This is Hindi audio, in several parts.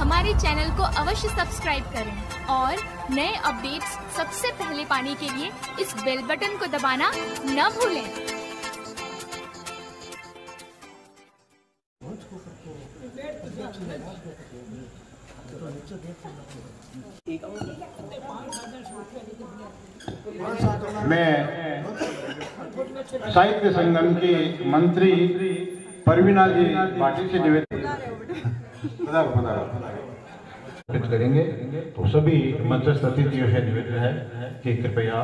हमारे चैनल को अवश्य सब्सक्राइब करें और नए अपडेट्स सबसे पहले पाने के लिए इस बेल बटन को दबाना न भूलें। मैं साहित्य संगम की मंत्री परवीना जी पाटिल से निवेदन करेंगे। तो सभी मंचस्थ अतिथियों से निवेदन है कि कृपया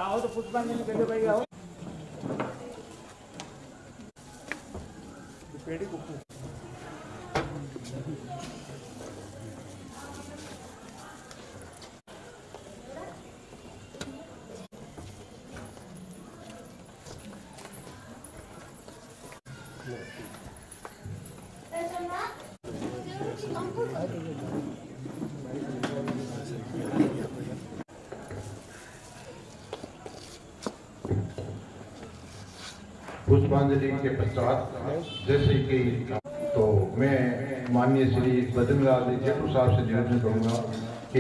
आओ तो पुष्पांजलि कर लो भाई, आओ। पेड़ी को पुष्पांजलि के पश्चात जैसे कि तो मैं माननीय श्री बद्रीलाल जेठू साहब से निवेदन करूंगा कि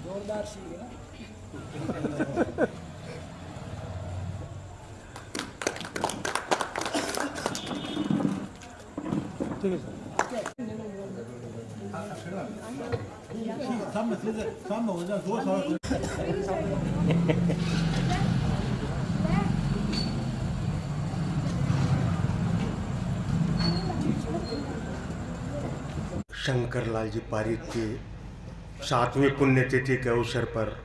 जोरदार सी है। ठीक है सर। शंकरलाल जी पारिक की 7वीं पुण्यतिथि के अवसर पर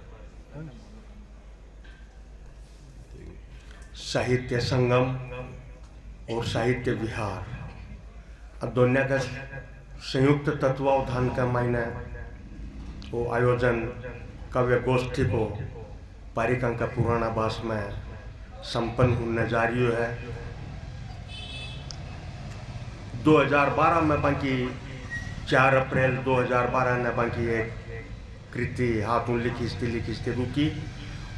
साहित्य संगम और साहित्य विहार दोनों का संयुक्त तत्वावधान का मायने वो आयोजन काव्य गोष्ठी को पारिकां का पुराना बास में संपन्न होने जा रही है। 2012 में बाकी 4 अप्रैल 2012 ने बाकी एक कृति हाथों लिखी रुकी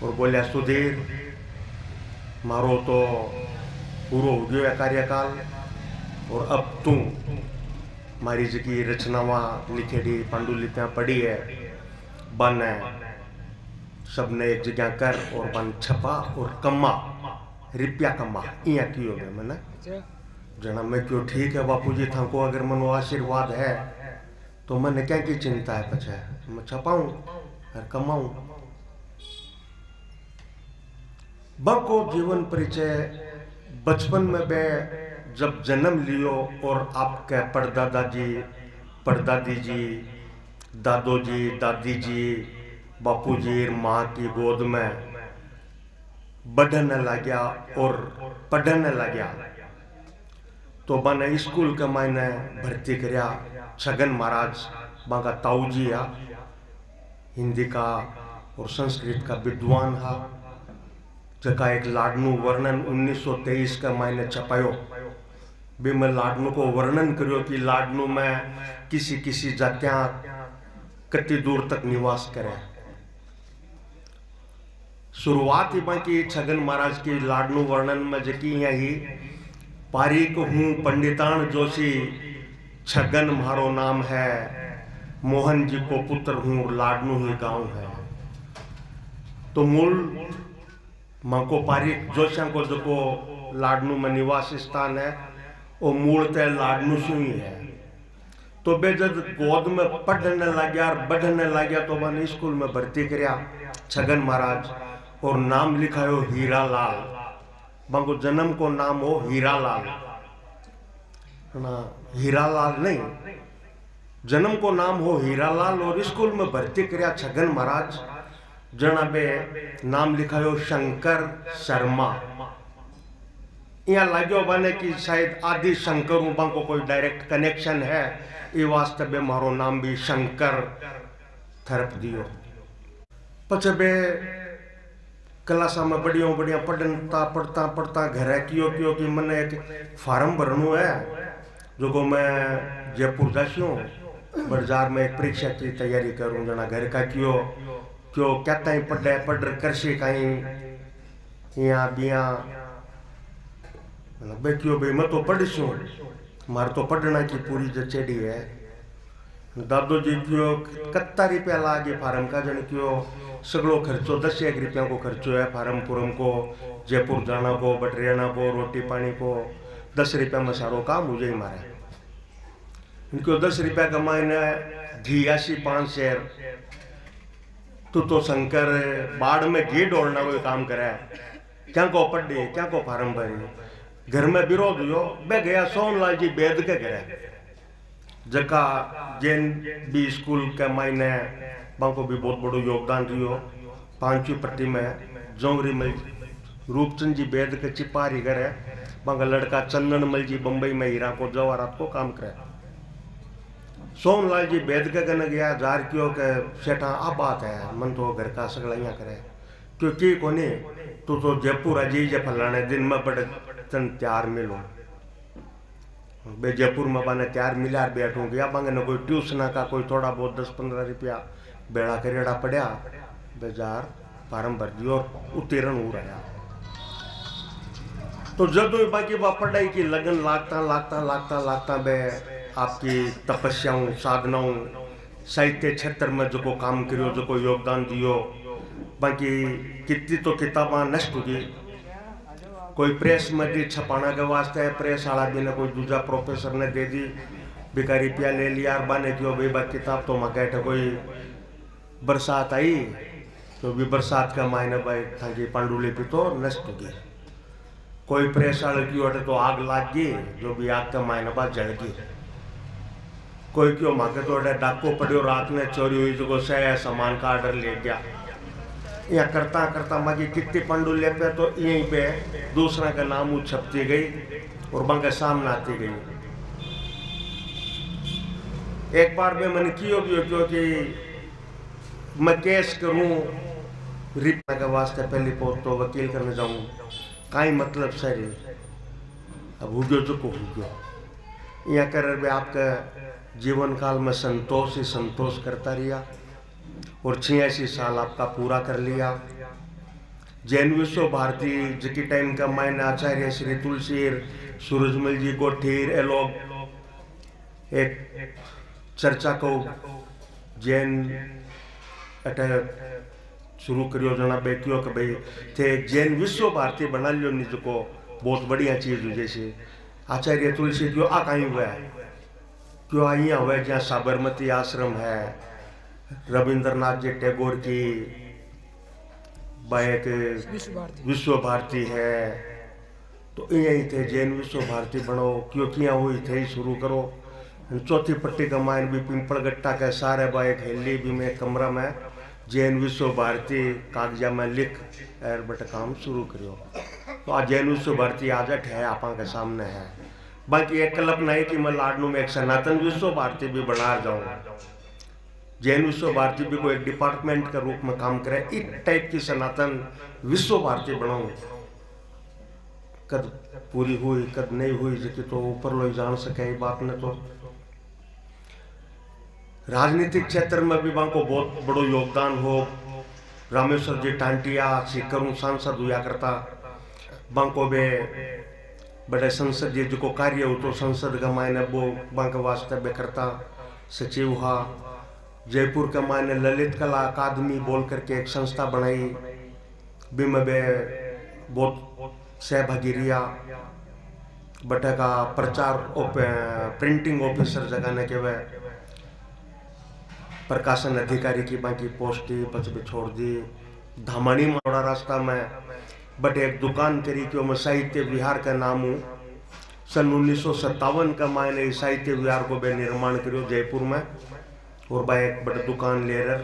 और बोलिया सुधीर मारो तो पूरा हो गया कार्यकाल और अब तू मारी जी रचनावा लिखेड़ी पांडुलिपियाँ पढ़ी है बन सबने एक जगह कर और बन छपा और कमा रुपया कमा इया क्यों है मैंने जना मैं क्यों ठीक है बापू जी था को अगर मनो आशीर्वाद है तो मैंने क्या की चिंता है पछे मैं छपाऊं और कमाऊं। बको जीवन परिचय बचपन में बे जब जन्म लियो और आपके परदादी जी दादो जी दादी जी बापू जी माँ की गोद में बढ़ने लग्या और पढ़ने लग्या तो बने स्कूल के मायने भर्ती करया छगन महाराज बागा ताऊ जी आ हिंदी का और संस्कृत का विद्वान हा जका एक लाडनू वर्णन 1923 का मायने छपायो भी मैं लाडनू को वर्णन करियो कि लाडनू में किसी जातियां कति दूर तक निवास करे। शुरुआत ही बाकी छगन महाराज की लाडनू वर्णन में जकी यही पारिक हूँ पंडितान जोशी छगन मारो नाम है मोहन जी को पुत्र हूँ लाडनू ही गांव है। तो मूल माँ को पारिक जोशिया को जो को लाडनू में निवास स्थान है वो मूल ते लाडनू से ही है। तो बे जब गोद में पढ़ने लग गया और बढ़ने लग गया तो मैंने स्कूल में भर्ती करया छगन महाराज और नाम लिखायो हीरा लाल बांको जन्म को नाम हो हीरालाल ना, हीरालाल नहीं, जन्म को नाम हो हीरालाल। और स्कूल में भर्ती करया छगन महाराज, जना बे नाम लिखायो शंकर शर्मा। यहाँ लाग्यो बने कि शायद आदि शंकर हूँ, बांको कोई डायरेक्ट कनेक्शन है, ये वास्ते बे मारो नाम भी शंकर थरप दियो। पछे बे क्लासा में बढ़िया बढ़िया पढ़ता घरे कियो कि मैंने एक फार्म भरनु है, जो को मैं जयपुर जासियो बाजार में एक परीक्षा की तैयारी करूँ। जना घर का क्यों कहता ही पढ़ करसे कहीं यहाँ बिया बे क्यों भाई मैं तो पढ़शू, मार तो पढ़ना की पूरी जचेड़ी है। दादो जी क्यों कत्ता रुपया लागे फार्म का, जन क्यों सगड़ो खर्चो 10 रुपया को खर्चो है फार्म पुरम को, जयपुर जाना को, बटरियाना को, रोटी पानी को 10 रुपया में सारो काम मुझे ही मारे। इनको 10 रुपया कमाने घी 5 शेर तो शंकर बाढ़ में घी डोलना कोई काम करे, क्या को पढ़े क्या को फार्म भरी। घर में विरोध हुआ, मैं गया सोनलाल जी बेद के घरे, जका जैन भी स्कूल के मायने बांको भी बहुत बड़ो योगदान रियो। 5वीं पट्टी में जोंगरी मल रूपचंद जी बेद के चिपारी करे, बांका लड़का चंदन मल जी बम्बई में हीरा को जवाहरात को काम करे। सोमलाल जी बेद के कन गया, जार क्यों के सेठा आ बात है, मन तो घर का सगला यहाँ करे क्योंकि कोनी तू तो जयपुर अजी जे फलाने दिन में बड़े तन तैयार मिलो। बे जयपुर में बाने तैयार मिला बैठूं गया, बांगे न कोई ट्यूशन का कोई थोड़ा बहुत 10-15 रुपया बेड़ा करेड़ा पड़ा, बेजार फार्म भर दियो और उत्तीर्ण हो रहा। तो जब बाकी बा पढ़ाई की लगन लागता बे आपकी तपस्याओं साधनाओं साहित्य क्षेत्र में जो को काम करियो, जो को योगदान दियो, बाकी कितनी तो किताबा नष्ट होगी। कोई प्रेस में दी छपाना के वास्ते, प्रेस वाला भी ने कोई दूसरा प्रोफेसर ने दे दी, भिखारी पिया ले लिया और बाने क्यों भाई बा किताब तो मकैठ। कोई बरसात आई तो भी बरसात का मायने भाई था कि पांडुलिपि तो नष्ट होगी। कोई प्रेस वाले की ओटे तो आग लाग गई, जो भी आग का मायने बाद जल गई। कोई क्यों माके तो डाको पड़ियो, रात में चोरी हुई, जो से सामान का ऑर्डर ले गया। यहाँ करता बाकी कितनी पंडुल्य पे तो यहीं पे दूसरा का नाम छपती गई और बांका सामने आती गई। एक बार में मैंने क्योंकि मैं केस करूं रिपना के वास्ते पहली पोत तो वकील करने जाऊं, काई मतलब सही अब हुगो जो को हुगो। यहाँ कर भी आपका जीवन काल में संतोष ही संतोष करता रहा और 86 साल आपका पूरा कर लिया। जैन विश्व भारती जिकी टाइम का मायने आचार्य श्री तुलसीर सूरजमल जी गोठीर ए लोग एक चर्चा को जैन अटे शुरू करियो जना बेटियों के भाई थे जैन विश्व भारती बना लियो निज को बहुत बढ़िया चीज हो। जैसे आचार्य तुलसी क्यों आ कहीं हुआ है, क्यों आई हुआ है जहाँ साबरमती आश्रम है, रविंद्रनाथ जी टैगोर की बाइक विश्व भारती है, तो यही थे जैन विश्व भारती बनो क्योंकि यहाँ हुई थे शुरू करो। चौथी पट्टी का मायन भी पिंपलगट्टा के सारे बाइक हेली भी में कमरा में जैन विश्व भारती कागजा में लिख एर बट काम शुरू करो। तो आज जैन विश्व भारती आजट है आपा के सामने है। बाकी एक कल्पना है कि मैं लाडनू में एक सनातन विश्व भारती भी बना जाऊँ, जैन विश्व भारती भी कोई एक डिपार्टमेंट के रूप में काम करे, इस टाइप की सनातन विश्व भारती बनाऊं। कद पूरी हुई कद नहीं हुई जिकी तो ऊपर लोग जान सके बात ने। तो राजनीतिक क्षेत्र में भी बांको बहुत बड़ो योगदान हो। रामेश्वर जी टांटिया सीकरू सांसद हुआ करता, बांको बे बड़े संसदीय जो कार्य हो तो संसद का मायने वो बांक वास्ते बे करता सचिव हुआ। जयपुर के मायने ललित कला अकादमी बोल करके एक संस्था बनाई, बिम बे बहुत सहभागी रिया। बटे का प्रचार प्रिंटिंग ऑफिसर जगह ने के वे प्रकाशन अधिकारी की बाकी पोस्ट ही बच भी छोड़ दी। धामणी मोड़ा रास्ता में बट एक दुकान करी क्यों मैं साहित्य विहार का नाम हूँ। सन 1957 का मैंने साहित्य विहार को बे निर्माण करो जयपुर में, और भाई एक बड़ा दुकान ले रहा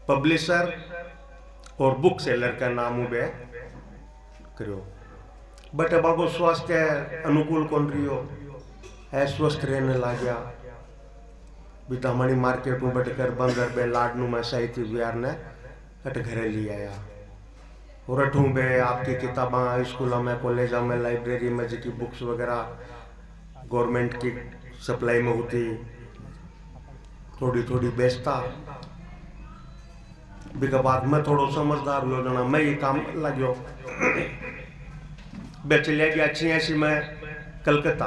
पब्लिशर और बुक सेलर का नाम बे करो। बट अब आपको स्वास्थ्य अनुकूल कौन रही हो, अस्वस्थ रहने लग गया भी तो हमारी मार्केट में बट कर बंदर बे लाडनू में साहित्य विहार ने अट घरे ले आया। और अठू बे आपकी किताबा स्कूल में कॉलेज में लाइब्रेरी में जी बुक्स वगैरह गवर्नमेंट की सप्लाई में होती थोड़ी थोड़ी बेचता। बिका बाद में थोड़ा समझदार हो जाना मैं ये काम लग्यो बेच लिया गया 86 में कलकत्ता।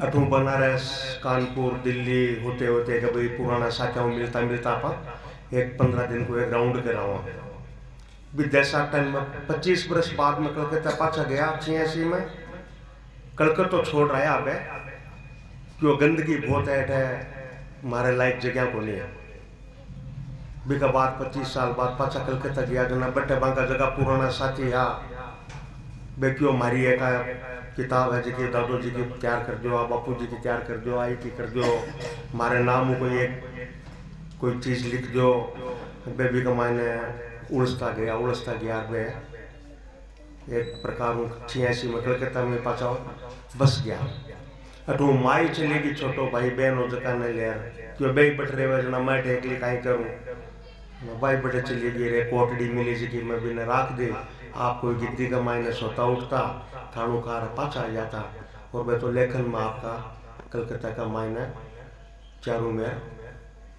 अठू बनारस कानपुर दिल्ली होते होते कि भाई पुराना साथियों मिलता मिलता आप एक 15 दिन को एक राउंड करावा विदेशा टाइम में 25 वर्ष बाद में कलकत्ता पाछा गया 86 में। कलकत्ता छोड़ रहा है आप क्यों गंदगी बहुत है हमारे लायक जगह को नहीं है। बिका बाद 25 साल बाद पाछा कलकत्ता गया जना बट्टे बांका जगह पुराना साथी हा बेक्यो मारी एक किताब है जी दादो जी की तैयार कर दो, बापू जी की तैयार कर दो, आई की कर दो, हमारे नाम कोई चीज़ लिख दो। बेबी का मायने उड़सता गया बे एक प्रकार 86 में कलकत्ता में पाचा बस गया। अटू माई चलेगी छोटो भाई बहन हो जका ने ले क्यों बे पट रहे जना मैं टेकली काई करूँ भाई बटे चली गई रे कोटड़ी मिली जी की मैं बिना राख दे आप कोई गिद्दी का मायने सोता उठता खानू खा पाछा आ जाता। और मैं तो लेखन में आपका कलकत्ता का मायने चारों में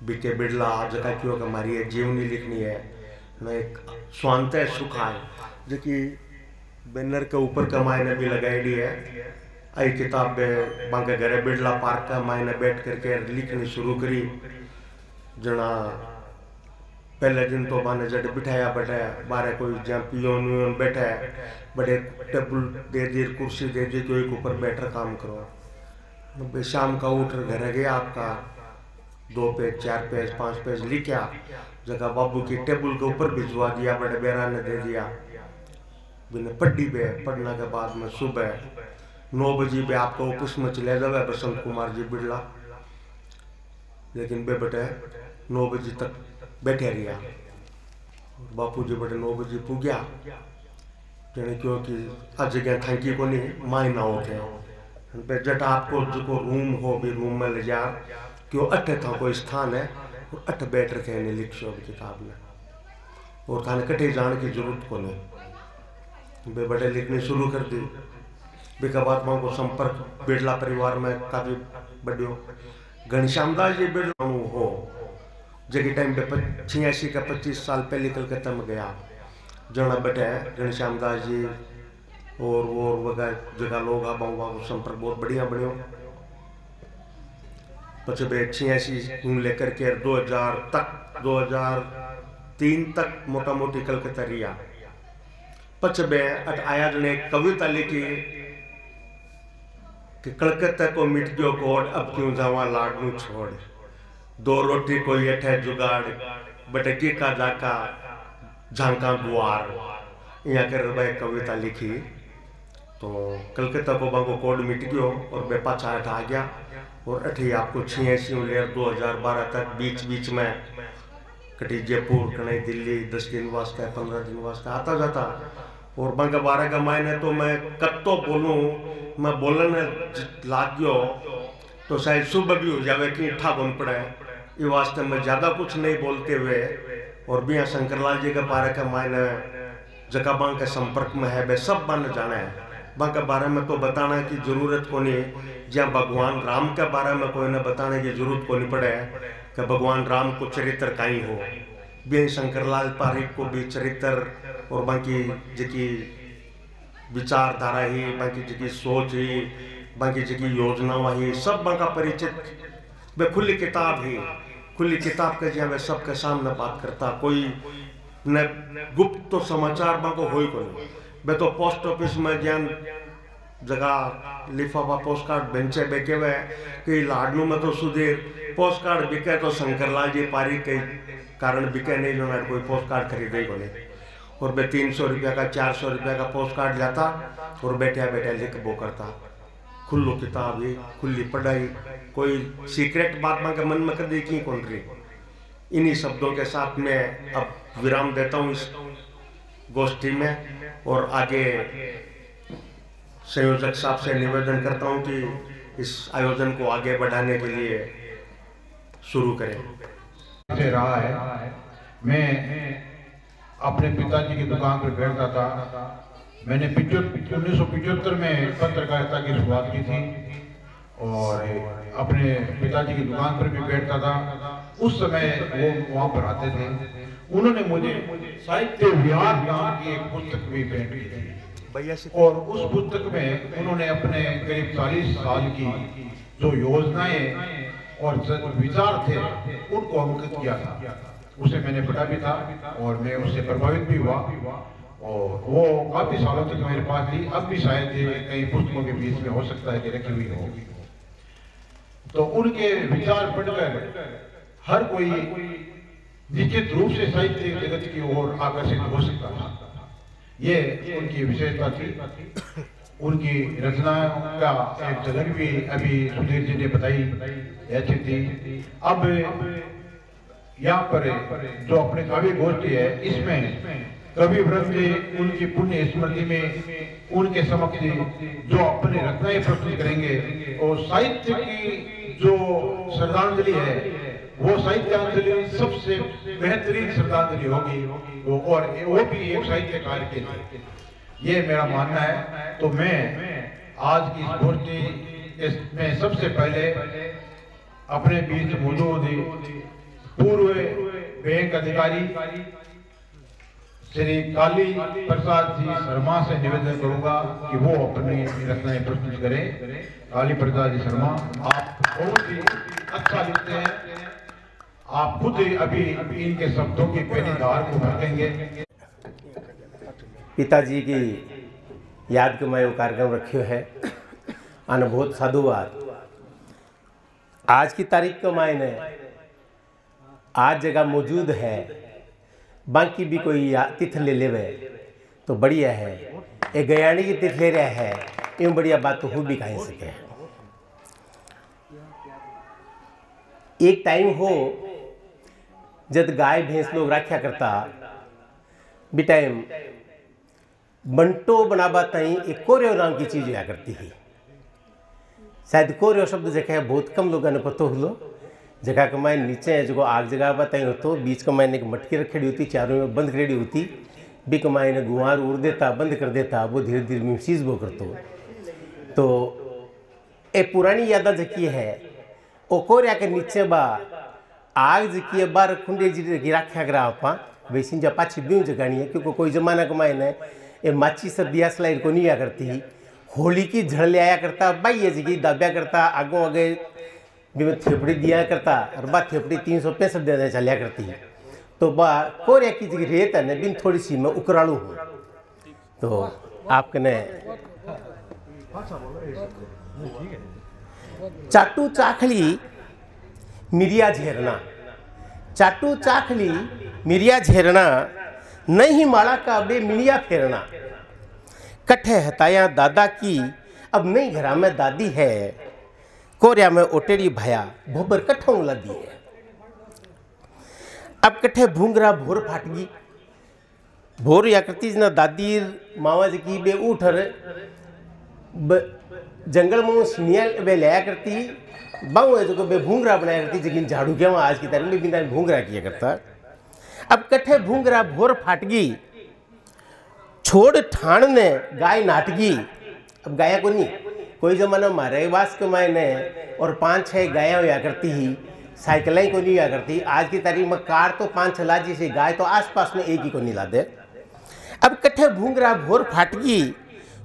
बीके बिड़ला जगह क्यों हमारी एक जीवनी लिखनी है न एक स्वांत सुखा है जो कि बैनर के ऊपर का मायने भी लगाई है। आई किताब बांके घरे बिड़ला पार्क का मायने बैठ करके लिखनी शुरू करी जना पहले दिन तो माने जब बिठाया बैठा बारे कोई जहाँ पियोन बैठा है बड़े टेबल दे दी कुर्सी दे दी कोई ऊपर बैठकर काम करो। शाम का उठ घर गया आपका 2 पेज 4 पेज 5 पेज लिखा जगह बाबू की टेबल के ऊपर भिजवा दिया बड़े बेरा ने दे दिया बिना पढ़ी बे। पढ़ने के बाद में सुबह 9 बजे बे आपको ऑफिस में चले जावे बसंत कुमार जी बिड़ला, लेकिन बे बटे 9 बजे तक बैठे रहा। बापू जी बटे 9 बजे पुग्या जने क्योंकि आज जगह थैंकी को नहीं मायना होते जट आपको जो रूम हो भी रूम में ले जा क्यों अट्ठे था कोई स्थान है और अट्ठ बैठ रखे ने लिख शो किताब में और थाने कटे जाने की जरूरत को नहीं बे बड़े लिखने शुरू कर दी। बिका बाद मां को संपर्क बिड़ला परिवार में काफी बढ़ियो। घनश्याम दास जी बिड़ला हो जगह टाइम पे 86 का 25 साल पहले कलकत्ता में गया जना बैठे घनश्याम दास जी और वो वगैरह जगह लोग आबा को संपर्क बहुत बढ़िया बनियो। पचे 86 लेकर के 2003 तक मोटा मोटी कलकत्ता रिया। पचे आया जने कविता लिखी कि कलकत्ता को मिट गयो कोड अब क्यों जावा लाडनू छोड़, 2 रोटी कोई अठे जुगाड़ बटकी का जाका झांका द्वार। यहाँ कर भाई कविता लिखी तो कलकत्ता को बांको कोड मिट गयो और बे पाछा आ गया और अठी आपको 86 लेर 2012 तक बीच बीच में कटी जयपुर कहीं दिल्ली 10 दिन वास्ते 15 दिन वास्ते आता जाता। और बांका 12 का मायने तो मैं कब तो बोलूँ मैं बोलने लाग गयो तो शायद सुबह भी हो जावे कि ठा बन पड़े ये वास्ते में ज़्यादा कुछ नहीं बोलते हुए। और भी यहाँ शंकरलाल जी के बारे का मायने जगह बांग के संपर्क में है वे सब बन जाना है। बांग के बारे में तो बताने की जरूरत को नहीं, जहाँ भगवान राम के बारे में कोई ने बताने की जरूरत को नहीं पड़े कि भगवान राम को चरित्र कहीं हो। भी शंकरलाल पारिक को भी चरित्र और बाकी जी विचारधारा ही बाकी जी सोच ही बाकी जी योजना ही सब बांका परिचित वे खुली किताब ही खुली किताब के जहाँ वे सबके सामने बात करता। कोई न गुप्त तो समाचार बांको हो ही कोई वे तो पोस्ट ऑफिस में ज्ञान जगह लिफाफा पोस्ट कार्ड बेंचे बेके हुए कि लाडनू में तो सुधीर पोस्ट कार्ड बिके तो शंकरलाल जी पारी के कारण बिके नहीं जो मैं कोई पोस्ट कार्ड खरीदे को नहीं। और मैं 300 रुपया का 400 रुपया का पोस्ट कार्ड लाता और बैठा बैठा लिख वो करता। खुल्लो किताब ही खुली पढ़ाई, कोई सीक्रेट बात मैं मन में कर दी की कौन रही। इन्हीं शब्दों के साथ मैं अब विराम देता हूँ इस गोष्ठी में और आगे संयोजक साहब से निवेदन करता हूँ कि इस आयोजन को आगे बढ़ाने के लिए शुरू करें। रहा है, मैं अपने पिताजी की दुकान पर बैठता था। मैंने 1975 में पत्रकारिता की शुरुआत की थी और अपने पिताजी की दुकान पर भी बैठता था। उस समय वो वहाँ पर आते थे। उन्होंने मुझे साहित्य विहार नाम की एक पुस्तक भी भेंट की थी और उस पुस्तक में उन्होंने अपने करीब 40 साल की जो योजनाएं और विचार थे उनको अंकित किया था। उसे मैंने पढ़ा भी था और मैं उससे प्रभावित भी हुआ और वो काफी सालों तक मेरे पास थी। अब भी शायद कई पुस्तकों के बीच में हो सकता है कि रखी हुई हो। तो उनके विचार पढ़कर हर कोई निश्चित रूप से साहित्य जगत की ओर आकर्षित हो सकता था। ये उनकी विशेषता थी। उनकी रचनाओं का एक झलक भी अभी सुधीर जी ने बताई अच्छी थी। अब यहाँ पर जो अपने काव्य गोष्ठी है इसमें कवि वृंद उनकी पुण्य स्मृति में उनके समक्ष जो अपने रचनाएं प्रस्तुत करेंगे और साहित्य की जो श्रद्धांजलि है वो साहित्यांजलि सबसे बेहतरीन श्रद्धांजलि होगी और वो भी एक साहित्यकार के लिए, ये मेरा मानना है। तो मैं आज की इस गोष्ठी में सबसे पहले अपने बीच मौजूद पूर्व बैंक अधिकारी श्री काली प्रसाद जी शर्मा से निवेदन करूंगा कि वो अपनी रचनाएं प्रस्तुत करें। काली प्रसाद जी शर्मा, आप बहुत ही अच्छा लिखते हैं। आप खुद अभी इनके शब्दों की पेनीधार को भरकेंगे। पिताजी की याद के मैं वो कार्यक्रम रखे है आने बहुत साधुवाद। आज की तारीख का मायने आज जगह मौजूद है, बाकी भी कोई तिथ ले लेवे तो बढ़िया है। एक गयानी की तिथ ले रहा है, यूँ बढ़िया बात तो हो भी कहीं सके। एक टाइम हो जब गाय भैंस लोग रखा करता भी टाइम बंटो बनाबा तई एक कोरियो नाम की चीज हुआ करती है। शायद कोरियो शब्द जगह बहुत कम लोगों ने पता हो जगह का मैं नीचे जो आग जगह बताई हो तो बीच का मैंने एक मटकी रखी होती, चारों में बंद करेड़ी होती, भी कमाई ने गुआर उड़ देता बंद कर देता, वो धीरे धीरे मिसीज वो करतो। तो ये पुरानी यादा जकी है वो कोरिया के नीचे बा आग जकी है बार खुंडे जी रखा करा आपा वैसी जा पाछी ब्यू जगानी है क्योंकि कोई जमाना कमाए ने ये माची सब दिया स्लाइड को नहीं आया करती। होली की झड़ ले आया करता भाई ये जगह दाब्या करता आगों आगे भी मैं थेपड़ी दिया करता और बात थेपड़ी 365 दिन चलिया करती है। तो बा कोरिया की जगह रेत है न बिन थोड़ी सी मैं उकरालू हूँ। तो आपने चाटू चाखली मिरिया झेरना, चाटू चाखली मिरिया झेरना नहीं माड़ा का बे मिनिया फेरना। कट्ठे हताया दादा की अब नहीं घरा में दादी है, कोरिया में ओटेड़ी भाया भोबर कट्ठा उला दी है। अब कट्ठे भूंगरा भोर फाटगी भोर या करती ना दादी मावा की बे उठर जंगल में सिनिया बे लाया करती बाऊ है जो बे भूंगरा बनाया करती जगिन झाड़ू क्या आज की तारीख में बिना भूंगरा किया करता। अब कट्ठे भूंगरा भोर फाटगी छोड़ ठाण ने गाय नाटगी। अब गाया को नहीं कोई जमाना मारे वास के मायने और 5-6 गायें हुआ करती ही, साइकिलें को नहीं हुआ करती। आज की तारीख में कार तो 5-6 ला जैसे गाय तो आसपास में एक ही को नहीं ला दे। अब कट्ठे भूंगरा भोर फाटगी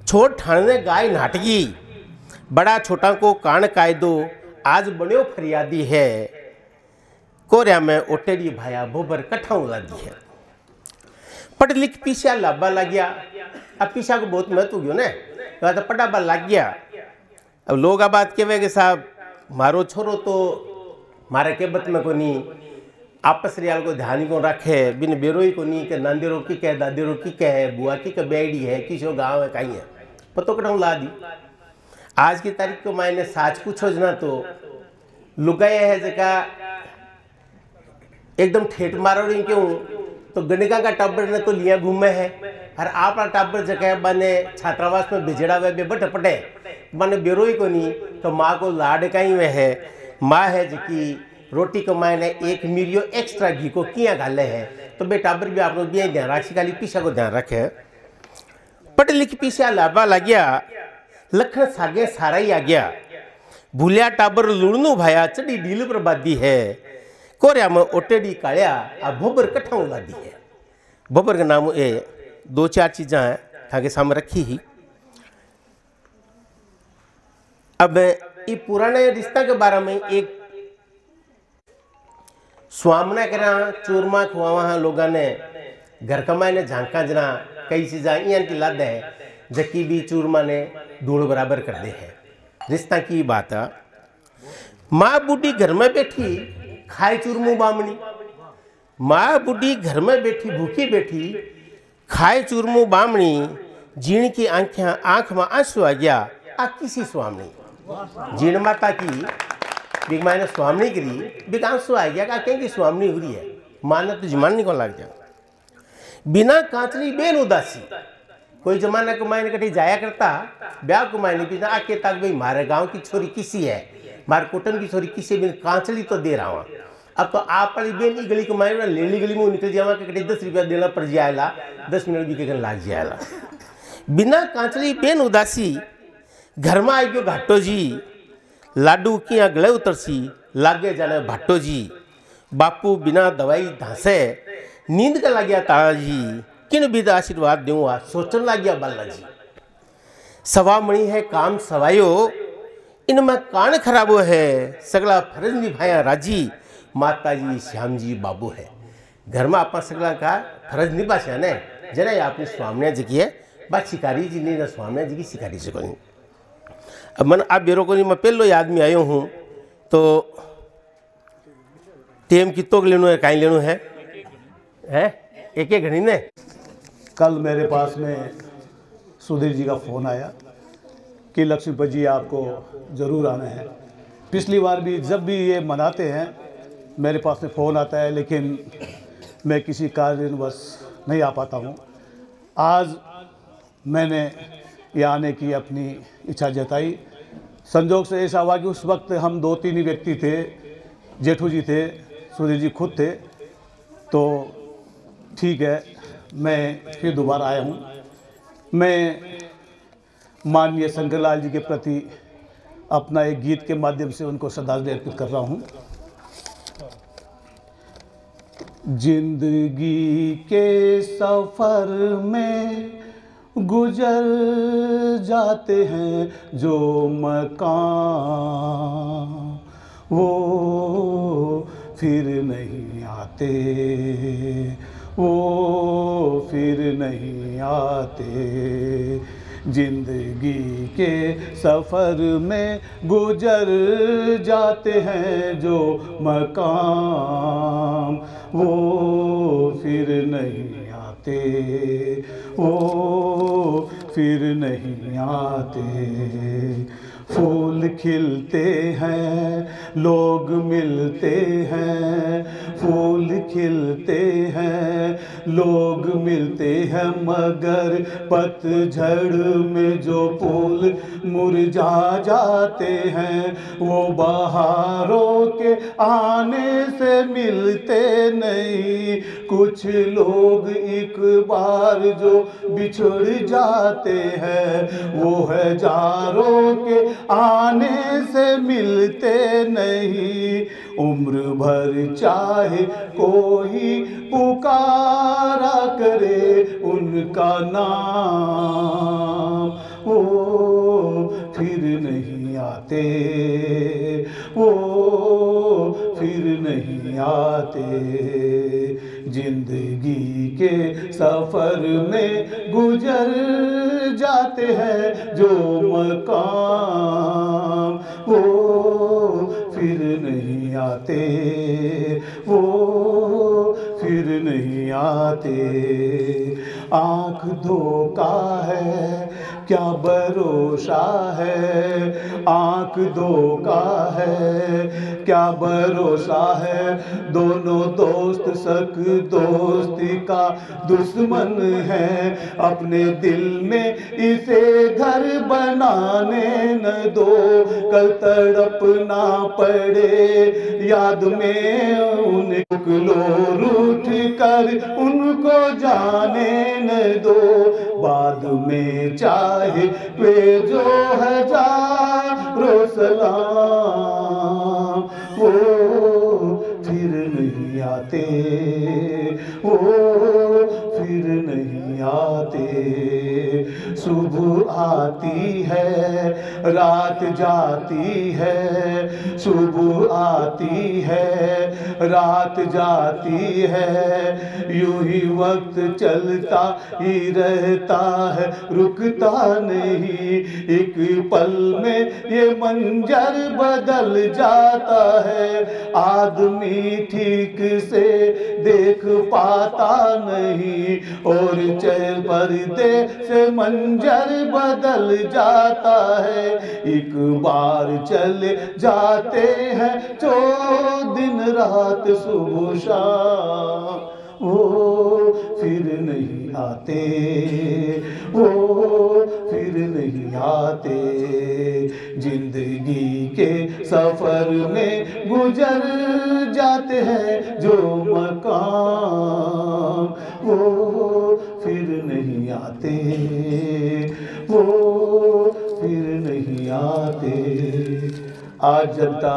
छोड़ ठाण ने गाय नाटगी। बड़ा छोटा को कान कायदो आज बड़ो फरियादी है, कोरिया में ओटेड़ी भाया भोबर कट्ठा उला दी है। पढ़ लिख पीछा लाभा लग गया। अब पीछा को बहुत महत्व गयो ने तो पढ़ाबा लग गया। अब लोग आ बात कहे कि साहब मारो छोरो तो मारे केबत में को नहीं आपस रियाल को ध्यान को रखे बिन बेरोई को नहीं के नांदेरो की कह दादेरो की कह है बुआ की कह बेड़ी है किसो गाँव है कहीं है पतो कटाऊ ला दी। आज की तारीख को मैंने साच पूछो जना तो लुगाए है जगह एकदम ठेठ मारो रही क्यों तो गणिका का टाबर ने तो लिया घूमे है और आप टाबर जगह बने छात्रावास में भिजड़ा हुए बेबट पटे बने बेरोई को नहीं तो माँ को लाड का ही वह है माँ है जिकी रोटी को मायने एक मिरियो एक्स्ट्रा घी को किया गाले है तो बे टाबर भी आप लोग भी ध्यान राशि खाली पीछा को ध्यान रखे पढ़ लिख पीछा लाभा लग गया लखन सागे सारा ही आ गया भूलिया टाबर लुड़नू भाया चढ़ी ढील पर बादी है कोरिया में ओटेडी कालिया आ भोबर कठाऊ लादी है। भोबर का नाम ये 2-4 चीज़ा हैं थाके सामने रखी ही। अब ये पुराने रिश्ता के बारे में एक स्वामना करा चूरमा खुआवा लोगों ने घर कमाए ने झांका जना कई चीज़ा इन की लाद है जबकि भी चूरमा ने धूल बराबर कर दे है। रिश्ता की बात है माँ बूढ़ी घर में बैठी खाए चूरमू बामणी माँ बूढ़ी घर में बैठी भूखी बैठी खाए चूरमू बामणी जीण की आंख में आंसू आ गया आ किसी स्वामी जीण माता की बिग मायने स्वामी गिरी बिग आंसू आ गया कहेंगे स्वामी हो रही है माना तो जमान नहीं को लग जाए बिना कांचली बेन उदासी कोई जमाना को मायने कटी जाया करता ब्याह को मायने बिना आके तक भाई मारे गांव की छोरी किसी है मारे कुटुंब की छोरी किसी बिन कांचली तो दे रहा हूँ अब तो आप वाली बेन ई गली को मायने लेली गली में निकल जावा के 10 रुपया देना पड़ जाएगा 10 मिनट भी के लाग जाएगा बिना कांचली बेन उदासी घर में आई गयो घाटो जी लाडू किया गले उतरसी लागे जाने भाटो जी बापू बिना दवाई धांसे नींद का लग गया तारा जी किन विध आशीर्वाद दूंगा सोचने लग गया बाला जी सवा मणि है काम सवायो इनमें कान खराबो है सगला फर्ज निभाया राजी माता जी श्याम जी बाबू है घर में आप सगला का फर्ज निभाया ने जना आपने स्वामी जी की है बात शिकारी जी ने स्वामी जी की शिकारी जी को नहीं। अब मन आप बेरो को नहीं मैं पहलो याद में आयो हूँ तो टेम कितो लेनो है कहीं लेनो है एक घड़ी ने। कल मेरे पास में सुधीर जी का फ़ोन आया कि लक्ष्मीपति जी आपको ज़रूर आना है। पिछली बार भी जब भी ये मनाते हैं मेरे पास में फ़ोन आता है लेकिन मैं किसी कारणवश नहीं आ पाता हूँ। आज मैंने यहाँ आने की अपनी इच्छा जताई। संजोग से ऐसा हुआ कि उस वक्त हम 2-3 ही व्यक्ति थे, जेठू जी थे, सुधीर जी खुद थे, तो ठीक है मैं फिर दोबारा आया हूँ। मैं माननीय शंकरलाल जी के प्रति अपना एक गीत के माध्यम से उनको श्रद्धांजलि अर्पित कर रहा हूँ। जिंदगी के सफ़र में गुजर जाते हैं जो मकाम वो फिर नहीं आते, वो फिर नहीं आते। जिंदगी के सफ़र में गुजर जाते हैं जो मकाम वो फिर नहीं आते, वो फिर नहीं आते। फूल खिलते हैं लोग मिलते हैं, फूल खिलते हैं लोग मिलते हैं, मगर पतझड़ में जो फूल मुरझा जाते हैं वो बहारों के आने से मिलते नहीं। कुछ लोग एक बार जो बिछड़ जाते हैं वो है जारों के आने से मिलते नहीं। उम्र भर चाहे कोई पुकारा करे उनका नाम वो फिर नहीं आते, वो फिर नहीं आते। जिंदगी के सफ़र में गुजर जाते हैं जो मकाम वो फिर नहीं आते, वो नहीं आते। आँख धोखा है क्या भरोसा है, आँख धोखा है क्या भरोसा है। दोनों दोस्त सक दोस्ती का दुश्मन है, अपने दिल में इसे घर बनाने न दो। कल तड़पना पड़े याद में उनको, रूठ कर उनको जाने न दो। बाद में चाहे वे जो हजारों सलाम, वो फिर नहीं आते, वो फिर नहीं आते। सुबह आती है रात जाती है, सुबह आती है रात जाती है। यूं ही वक्त चलता ही रहता है, रुकता नहीं। एक पल में ये मंजर बदल जाता है, आदमी ठीक से देख पाता नहीं। और चेहरे पर्दे से मंजर बदल जाता है। एक बार चले जाते हैं जो दिन रात सुबह शाम, वो फिर नहीं आते, वो फिर नहीं आते। जिंदगी के सफर में गुजर जाते हैं जो मकाम, वो फिर नहीं आते, वो फिर नहीं आते। आज जनता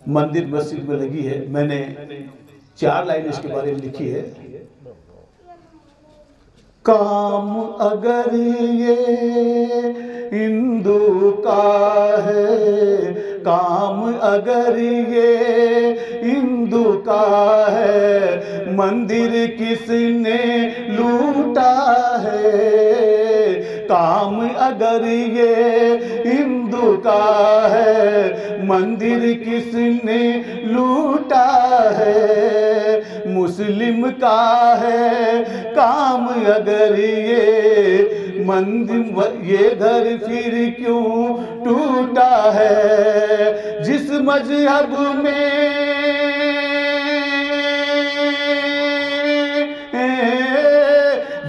मंदिर मस्जिद में लगी है। मैंने 4 लाइन इसके बारे में लिखी है। काम अगर ये हिंदू का है, काम अगर ये हिंदू का है, मंदिर किसने लूटा है। काम अगर ये हिंदू का है, मंदिर किसने लूटा है। मुस्लिम का है काम अगर ये मंदिर, ये घर फिर क्यों टूटा है। जिस मजहब में,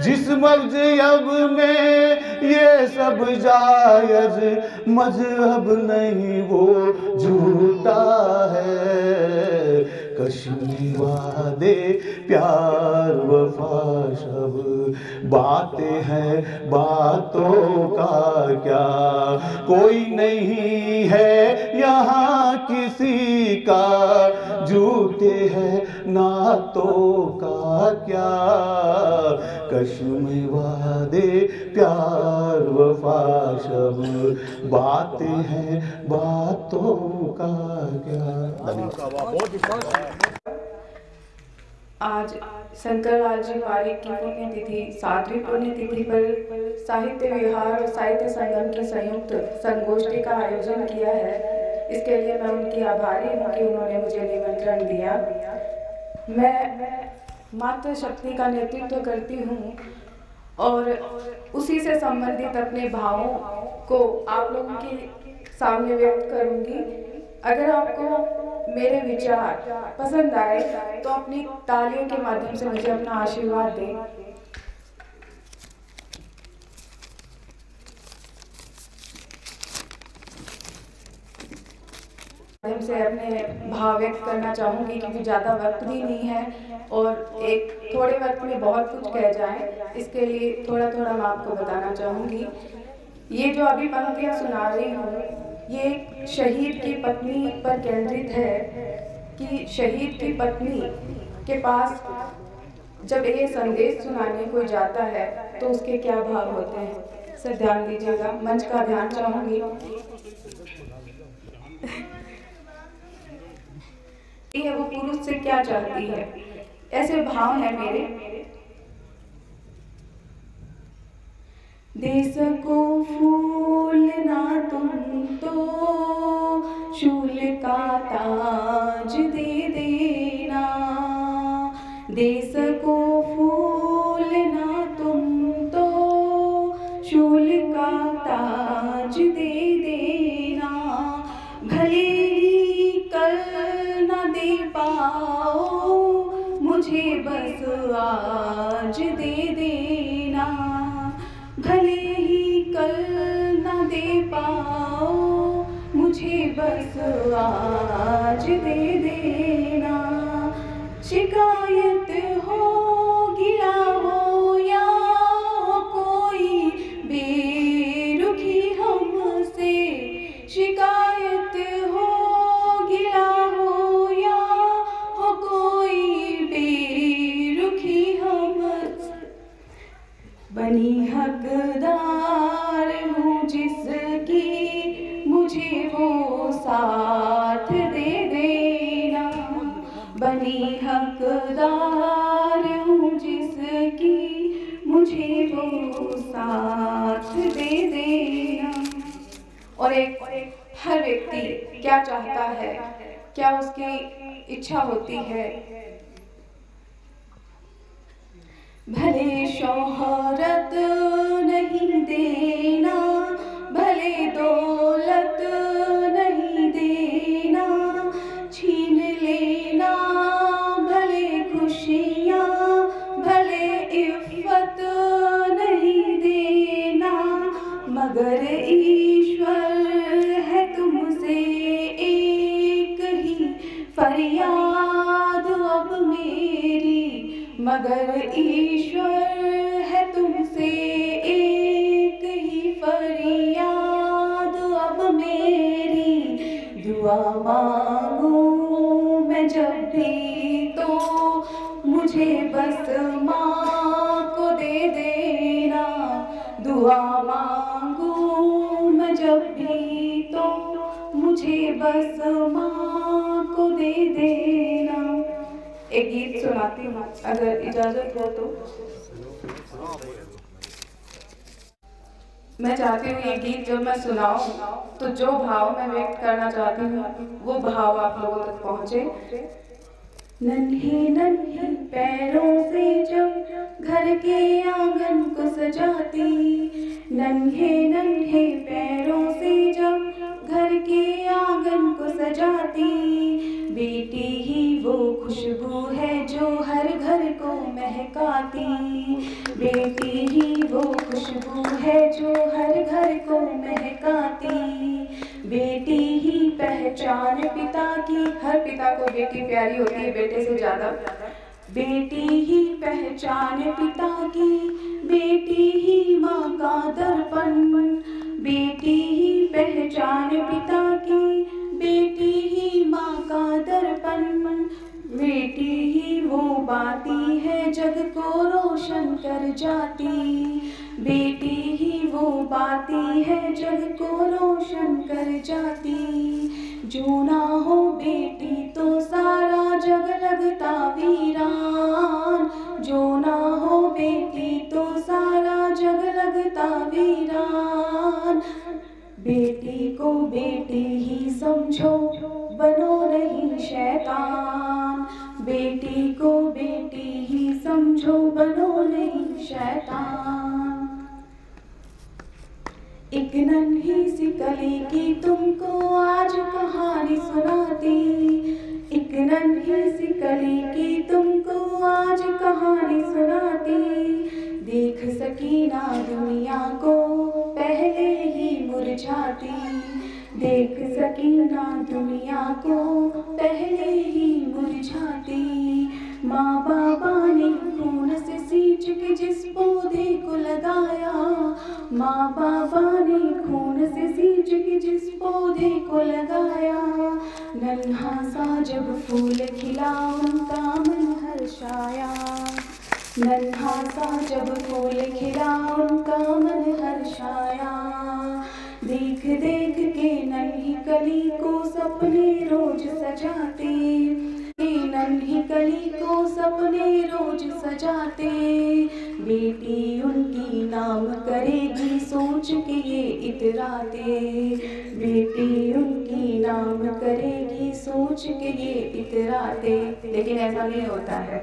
जिस मजहब में ये सब जायज, मजहब नहीं वो झूठा है। कश्मीर वादे प्यार वफा सब बातें हैं, बातों का क्या कोई नहीं है यहाँ किसी का। झूठे हैं नातों का क्या, कश्मीर वादे प्यार वफा सब बातें हैं, बातों का क्या। आज शंकर लाल जी पारिक की पुण्यतिथि 7वीं पुण्यतिथि पर साहित्य विहार और साहित्य संगम की संयुक्त संगोष्ठी का आयोजन किया है। इसके लिए मैं उनकी आभारी हूँ कि उन्होंने मुझे निमंत्रण दिया। मैं मातृ शक्ति का नेतृत्व करती हूँ और उसी से संबंधित अपने भावों को आप लोगों के सामने व्यक्त करूँगी। अगर आपको मेरे विचार पसंद आए तो अपनी तालियों के माध्यम से मुझे अपना आशीर्वाद दें। माध्यम से अपने भाव व्यक्त करना चाहूँगी क्योंकि ज़्यादा वक्त भी नहीं है और एक थोड़े वक्त में बहुत कुछ कह जाए, इसके लिए थोड़ा थोड़ा मैं आपको बताना चाहूँगी। ये जो अभी पंक्तियाँ सुना रही हूँ ये शहीद की पत्नी पर केंद्रित है कि शहीद की पत्नी के पास जब ये संदेश सुनाने कोई जाता है तो उसके क्या भाव होते हैं। सर ध्यान दीजिएगा, मंच का ध्यान चाहूँगी। ये वो पुरुष से क्या चाहती है, ऐसे भाव है मेरे। देश को फूल ना तुम तो शूल का ताज दे देना, आज दे देना, भले ही कल ना दे पाओ, मुझे बस आज दे देना। शिकायत हो, गिला हो या हो कोई बेरुखी हमसे, शिकायत हो, गिला हो या हो कोई बेरुखी हमसे, बनी हकदार हूँ जिसकी, मुझे वो साथ दे देना। बनी हकदार हूँ जिसकी, मुझे वो साथ दे देना। और एक हर व्यक्ति क्या चाहता है, क्या उसकी इच्छा होती है? भले शोहरत नहीं देना, भले दौलत नहीं देना, छीन लेना भले खुशियाँ, भले इफ़्फ़त नहीं देना, मगर ईश्वर है तुमसे एक ही फरियाद अब मेरी, मगर ईश्वर है तुमसे एक ही फरियाद अब मेरी। दुआ मांगूं मैं जब भी तो मुझे बस माँ को दे देना। दुआ मांगूं मैं जब भी तो मुझे बस माँ को दे देना। एक गीत सुनाती हूँ अगर इजाजत हो तो। मैं चाहती हूँ ये गीत जब मैं सुनाऊँ तो जो भाव मैं व्यक्त करना चाहती हूँ वो भाव आप लोगों तक पहुँचे। नन्हे नन्हे पैरों से जब घर के आंगन को सजाती, नन्हे नन्हे पैरों से जब घर के आंगन को सजाती, बेटी ही वो खुशबू है जो हर घर को महकाती, बेटी ही वो खुशबू है जो हर घर को महकाती, बेटी ही पहचान पिता की। हर पिता को बेटी प्यारी होती है बेटे से ज्यादा। बेटी ही पहचान पिता की, बेटी ही माँ का दर्पण, बेटी ही पहचान पिता की, बेटी ही माँ का दर्पण, बेटी ही वो बाती है जग को रोशन कर जाती, बेटी ही वो बाती है जग को रोशन कर जाती। जो ना हो बेटी तो सारा जग लगता वीरान, जो ना हो बेटी तो सारा जग लगता वीरान। बेटी को बेटी ही समझो, बनो नहीं शैतान, बेटी को बेटी ही समझो, बनो नहीं शैतान। एक नन्ही सी कली की तुमको आज कहानी सुनाती, एक नन्ही सी कली की तुमको आज कहानी सुनाती। देख सकीना दुनिया को पहले ही मुरझाती, देख सकीना दुनिया को पहले ही मुरझाती। माँ बाबा ने खून से सींच के जिस पौधे को लगाया, माँ बाबा ने खून से सींच के जिस पौधे को लगाया, नन्हा सा जब फूल खिला उनका मन हर्षाया, नन्हा सा जब फूल खिला उनका मन हर्षाया। देख देख के नन्ही कली को सपने रोज सजाते, नन्ही कली को सपने रोज सजाते। बेटी उनकी नाम करेगी सोच के ये इतराते, बेटी उनकी नाम करेगी सोच के ये इतराते। लेकिन ऐसा नहीं होता है।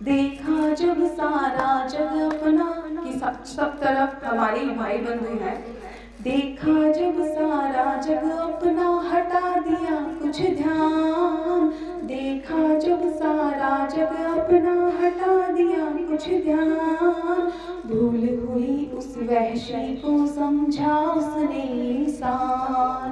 देखा जब सारा जग अपना कि सब तरफ हमारे भाई बंधु हैं, देखा जब सारा जग अपना हटा दिया कुछ ध्यान, देखा जब सारा जग अपना हटा दिया कुछ ध्यान, भूल हुई उस वहशी को समझा उसने इंसान,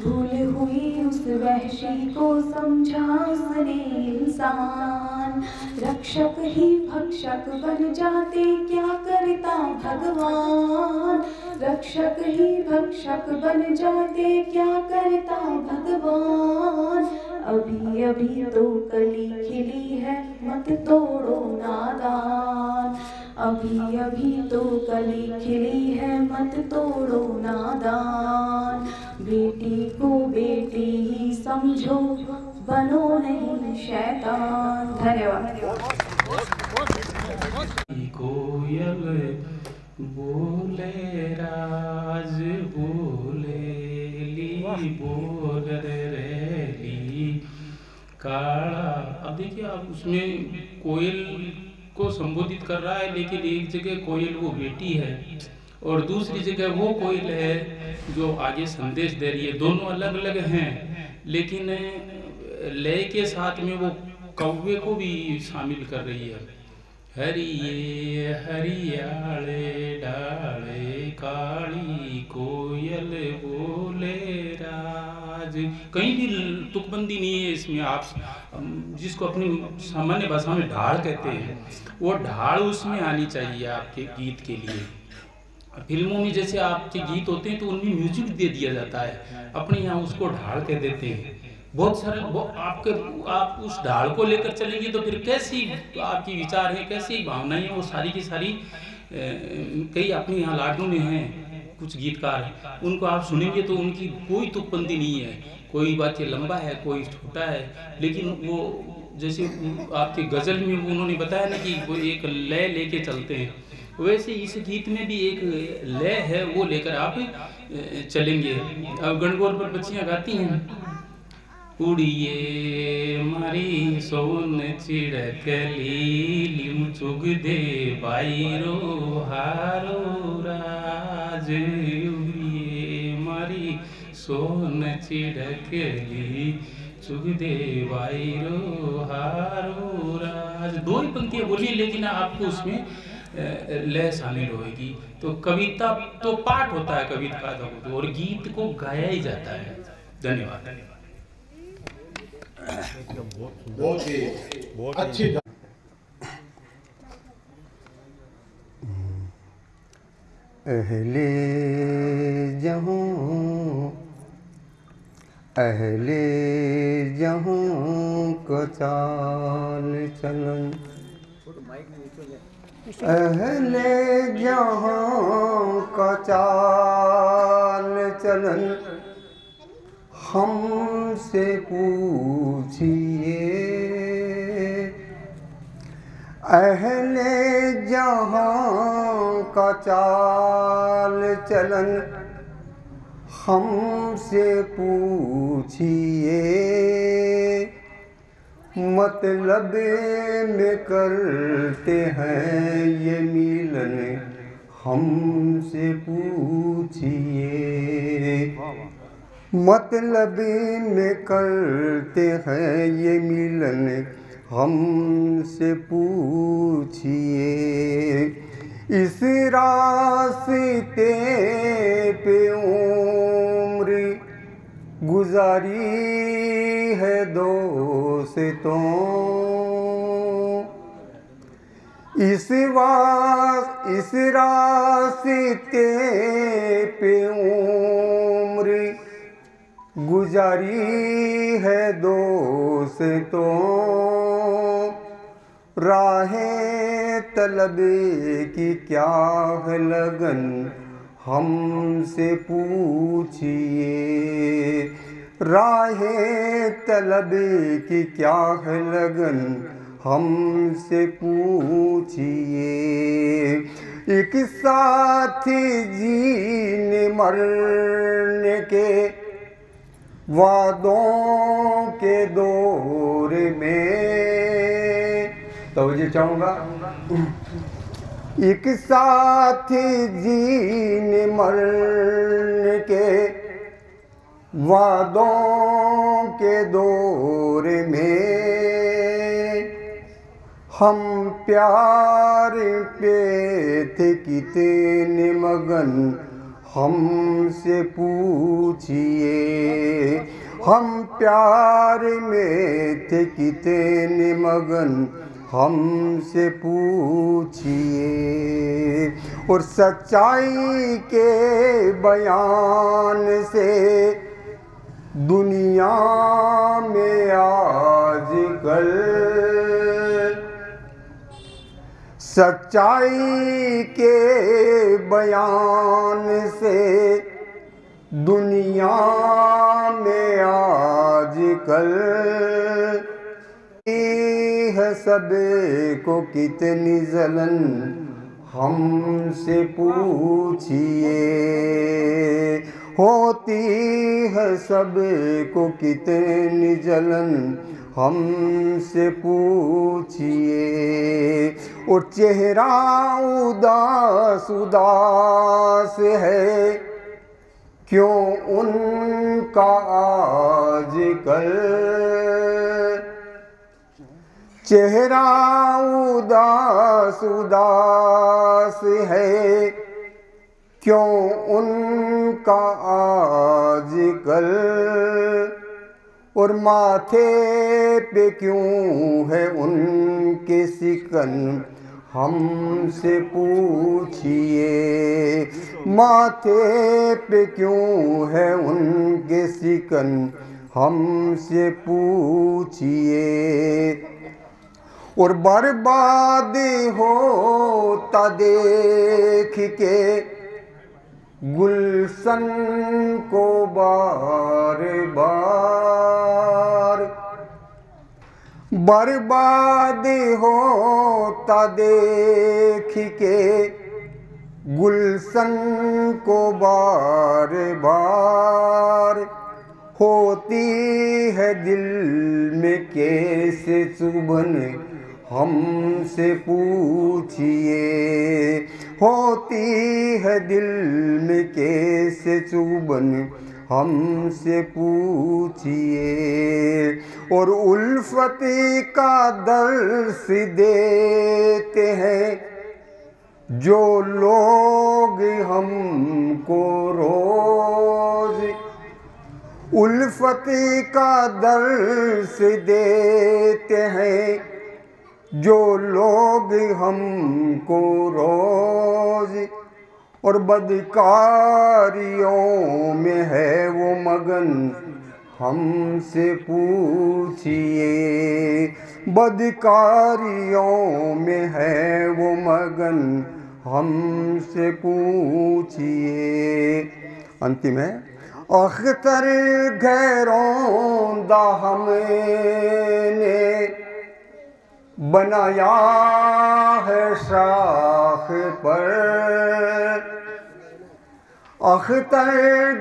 भूल हुई उस वहशी को समझा उसने इंसान। रक्षक ही भक्षक बन जाते क्या करता भगवान, रक्षक ही भक्षक बन जाते क्या करता भगवान। अभी अभी तो कली खिली है मत तोड़ो नादान, अभी अभी तो कली खिली है मत तोड़ो नादान। बेटी को बेटी ही समझो बनो नहीं शैतान। धन्यवाद। कोयल बोले राज बोले ली बोल रे ली काला। अब देखिए आप उसमें कोयल को संबोधित कर रहा है, लेकिन एक जगह कोयल वो बेटी है और दूसरी जगह वो कोयल है जो आगे संदेश दे रही है। दोनों अलग अलग हैं, लेकिन लय के साथ में वो कौवे को भी शामिल कर रही है। हरिये हरियाले डाले काली कोयल बोले राज। कहीं भी तुकबंदी नहीं है इसमें। आप जिसको अपनी सामान्य भाषा में ढाल कहते हैं, वो ढाल उसमें आनी चाहिए आपके गीत के लिए। फिल्मों में जैसे आपके गीत होते हैं तो उनमें म्यूजिक दे दिया जाता है, अपने यहाँ उसको ढाल कह देते हैं। बहुत सारे आप उस ढाल को लेकर चलेंगे तो फिर कैसी आपकी विचार है, कैसी भावनाएं हैं, वो सारी की सारी कई अपने यहाँ लाडू में हैं कुछ गीतकार, उनको आप सुनेंगे तो उनकी कोई तुकबंदी नहीं है। कोई वाक्य लंबा है, कोई छोटा है, लेकिन वो जैसे आपके गज़ल में उन्होंने बताया ना कि वो एक लय लेके चलते हैं, वैसे इस गीत में भी एक लय है, वो लेकर आप चलेंगे। अब गणगौर पर बच्चियाँ गाती हैं, उड़िए मारी सोन चिड़कली लिम चुग दे बाईरो हारो राज। उड़िए मारी सोन चिड़कली चुग दे बाईरो हारो राज। दो ही पंक्तियाँ बोली, लेकिन आपको उसमें लय शामिल होगी। तो कविता तो पाठ होता है कविता का, और गीत को गाया ही जाता है। धन्यवाद। बहुत ही अच्छी। अहले जहाँ का चाल चलन, अहले जहाँ का चाल चलन हमसे पूछिए। अहले जहाँ का चाल चलन हमसे पूछिए। मतलब में करते हैं ये मिलन हमसे पूछिए। मतलब में करते हैं ये मिलन हमसे पूछिए। इस रास्ते पे उम्र गुजारी है दोस्तों, इस रास्ते पे उम्र गुजारी है दोस्तों। राहें तलब की क्या है लगन हमसे पूछिए। राहें तलब की क्या है लगन हमसे पूछिए। एक साथी जीने मरने के वादों के दौर में, तो ये चाहूँगा एक साथ जीने मरने के वादों के दौर में हम प्यार पे थे कितने मगन, हमसे पूछिए। हम प्यार में थे कितने मगन, हमसे पूछिए। और सच्चाई के बयान से दुनिया में आजकल, सच्चाई के बयान से दुनिया में आजकल है सबको कितनी जलन, हमसे पूछिए। होती है सबको कितनी जलन, हमसे पूछिए। और चेहरा उदास उदास है क्यों उनका आजकल, चेहरा उदास उदास है क्यों उनका आजकल। और माथे पे क्यों है उनके सिकन, हमसे पूछिए। माथे पे क्यों है उनके सिकन, हमसे पूछिए। और बर्बाद होता देख के गुलशन को बार बार, बर्बाद होता देख के गुलशन को बार बार। होती है दिल में कैसे चुभन, हमसे पूछिए। होती है दिल में कैसे चुभन, हमसे पूछिए। और उल्फत का दर्स देते हैं जो लोग हमको रोज, उल्फत का दर्स देते हैं जो लोग हमको रोज। और बदकारियों में है वो मगन, हमसे पूछिए। बदकारियों में है वो मगन, हमसे पूछिए। अंतिम है, अख्तर गैरोंदा हमने बनाया है शाख पर, अख्तर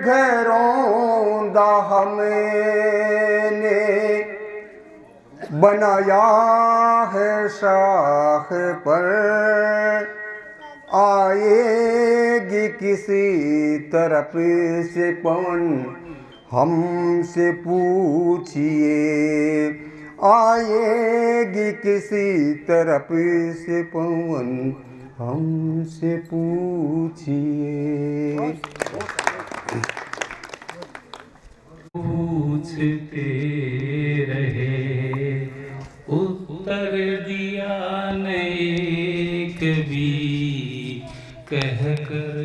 गैरोंदा हमने बनाया है शाख पर। आएगी किसी तरफ से पवन, हमसे पूछिए। आएगी किसी तरफ से पवन, हमसे पूछिए। पूछते रहे उत्तर दिया नहीं कभी, कहकर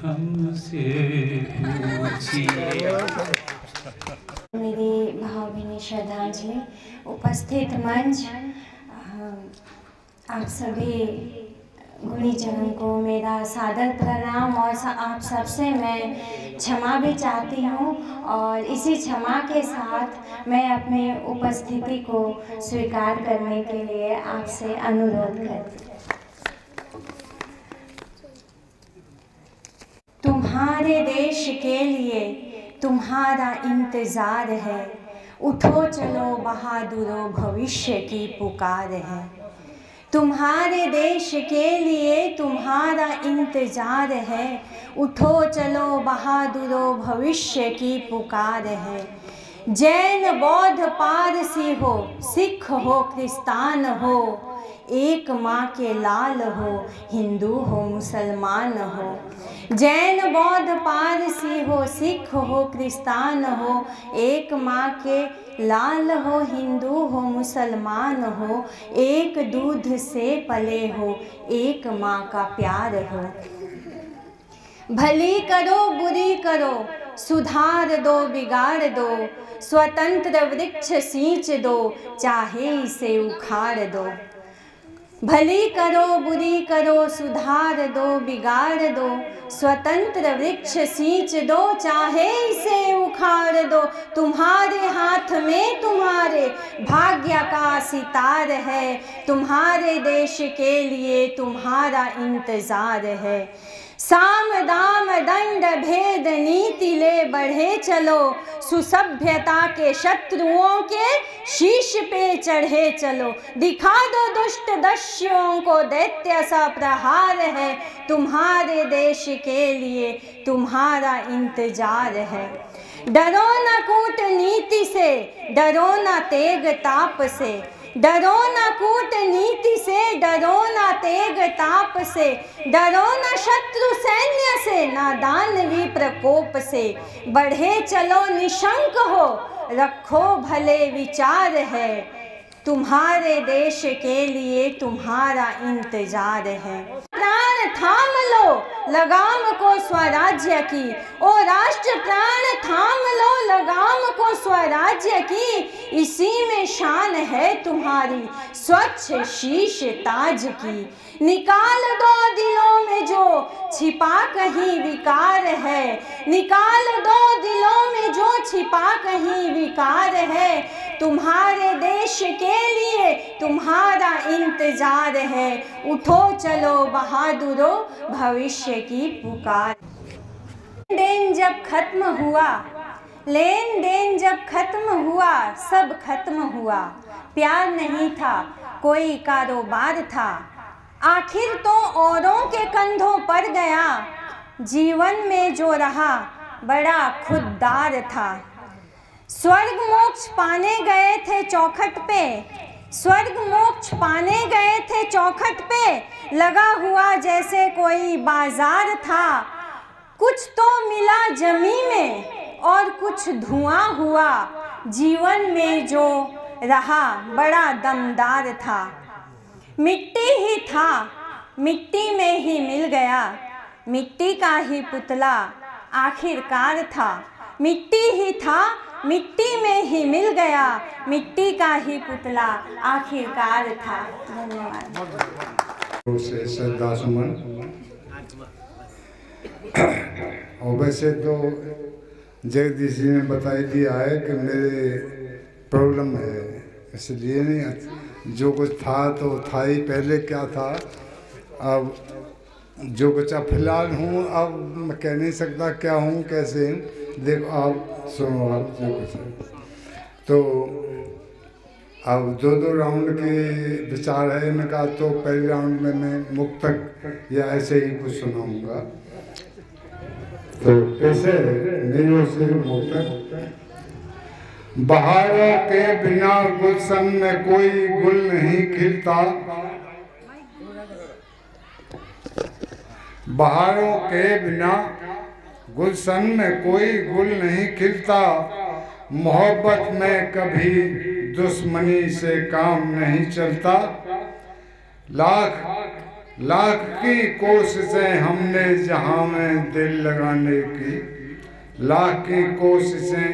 हमसे पूछिए। मेरी भावभीनी श्रद्धांजलि। उपस्थित मंच, आप सभी गुणीजनों को मेरा सादर प्रणाम। और आप सबसे मैं क्षमा भी चाहती हूँ, और इसी क्षमा के साथ मैं अपनी उपस्थिति को स्वीकार करने के लिए आपसे अनुरोध करती हूँ। तुम्हारे देश के लिए तुम्हारा इंतज़ार है, उठो चलो बहादुरों भविष्य की पुकार है। तुम्हारे देश के लिए तुम्हारा इंतजार है। उठो चलो बहादुरों, भविष्य की पुकार है। जैन बौद्ध पारसी हो, सिख हो क्रिस्तान हो, एक माँ के लाल हो, हिंदू हो मुसलमान हो। जैन बौद्ध पारसी हो, सिख हो क्रिस्तान हो, एक माँ के लाल हो, हिंदू हो मुसलमान हो, एक दूध से पले हो, एक माँ का प्यार हो। भली करो बुरी करो, सुधार दो बिगाड़ दो, स्वतंत्र वृक्ष सींच दो, चाहे इसे उखाड़ दो। भली करो बुरी करो, सुधार दो बिगाड़ दो, स्वतंत्र वृक्ष सींच दो, चाहे इसे उखाड़ दो। तुम्हारे हाथ में तुम्हारे भाग्य का सितार है, तुम्हारे देश के लिए तुम्हारा इंतजार है। साम दाम दंड भेद नीति ले बढ़े चलो, सुसभ्यता के शत्रुओं के शीश पे चढ़े चलो। दिखा दो दुष्ट दस्युओं को दैत्य सा प्रहार है, तुम्हारे देश के लिए तुम्हारा इंतजार है। डरो न कूटनीति से, डरो न तेग ताप से, डरो न कूटनीति से, डरो न तेग ताप से, डरो न शत्रु सैन्य से, न दानवी प्रकोप से। बढ़े चलो निशंक हो, रखो भले विचार है, तुम्हारे देश के लिए तुम्हारा इंतजार है। प्राण थाम लो लगाम को स्वराज्य की, ओ राष्ट्र प्राण थाम लो लगाम को स्वराज्य की। इसी में शान है तुम्हारी स्वच्छ शीश ताज की। निकाल दो दिलों में जो छिपा कहीं विकार है, निकाल दो दिलों में जो छिपा कहीं विकार है। तुम्हारे देश के लिए तुम्हारा इंतजार है, उठो चलो बहादुरों, भविष्य की पुकार। लेन देन जब खत्म हुआ, लेन देन जब खत्म हुआ, सब खत्म हुआ। प्यार नहीं था, कोई कारोबार था, आखिर तो औरों के कंधों पर गया। जीवन में जो रहा बड़ा खुददार था। स्वर्ग मोक्ष पाने गए थे चौखट पे, स्वर्ग मोक्ष पाने गए थे चौखट पे, लगा हुआ जैसे कोई बाजार था। कुछ तो मिला जमी में और कुछ धुआं हुआ, जीवन में जो रहा बड़ा दमदार था। मिट्टी ही था, मिट्टी में ही मिल गया, मिट्टी का ही पुतला आखिरकार था। मिट्टी ही था, मिट्टी में ही मिल गया, मिट्टी का ही पुतला आखिरकार था। धन्यवाद। से श्रद्धा सुमन। और वैसे तो जगदीश जी ने बता ही दिया है कि मेरे प्रॉब्लम है, इसलिए नहीं, जो कुछ था तो था ही। पहले क्या था, अब जो कुछ अब फिलहाल हूँ, अब मैं कह नहीं सकता क्या हूँ कैसे। देखो आप सुनो, आप जो कुछ है तो अब दो राउंड के विचार है इनका। तो पहले राउंड में मैं मुक्तक या ऐसे ही कुछ सुनाऊंगा। तो कैसे मेरे से मुक्तक। बहारों के बिना गुलशन में कोई गुल नहीं खिलता, बहारों के बिना गुलशन में कोई गुल नहीं खिलता। मोहब्बत में कभी दुश्मनी से काम नहीं चलता। लाख लाख की कोशिशें हमने जहां में दिल लगाने की, लाख की कोशिशें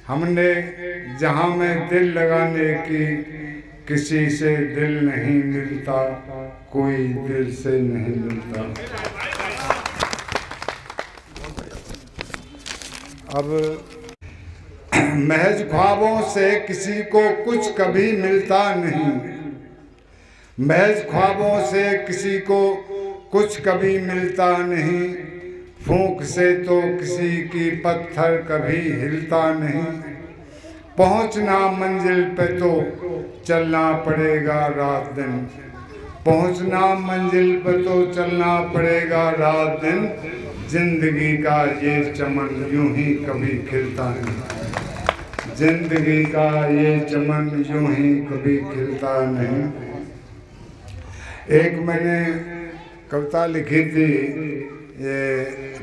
हमने जहां में दिल लगाने की, किसी से दिल नहीं मिलता, कोई दिल से नहीं मिलता। अब महज ख्वाबों से किसी को कुछ कभी मिलता नहीं, महज ख्वाबों से किसी को कुछ कभी मिलता नहीं। फूंक से तो किसी की पत्थर कभी हिलता नहीं। पहुंचना मंजिल पे तो चलना पड़ेगा रात दिन, पहुंचना मंजिल पर तो चलना पड़ेगा रात दिन, जिंदगी का ये चमन यूं ही कभी खिलता नहीं, जिंदगी का ये चमन यूं ही कभी खिलता नहीं। एक मैंने कविता लिखी थी ये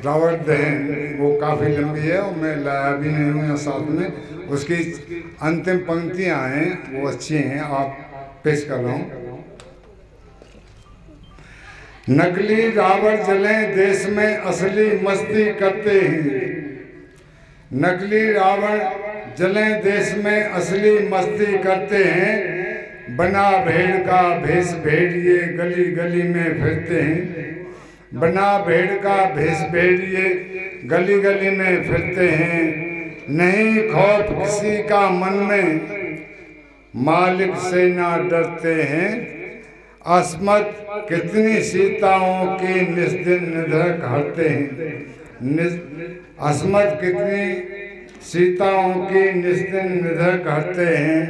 रावण दहन, वो काफ़ी लंबी है और मैं लाया भी नहीं हूँ यहाँ साथ में। उसकी अंतिम पंक्तियाँ हैं वो अच्छी हैं, आप पेश कर रहा हूँ। नकली रावण जले देश में असली मस्ती करते हैं, नकली रावण जले देश में असली मस्ती करते हैं, बना भेड़ का भेष भेड़िए गली गली में फिरते हैं, बना भेड़ का भेष भेड़िए गली गली में फिरते हैं, नहीं खौफ किसी का मन में मालिक से ना डरते हैं, अस्मत कितनी सीताओं की निस्दिन निधक हरते हैं, अस्मत कितनी सीताओं की निस्दिन निधक हरते हैं,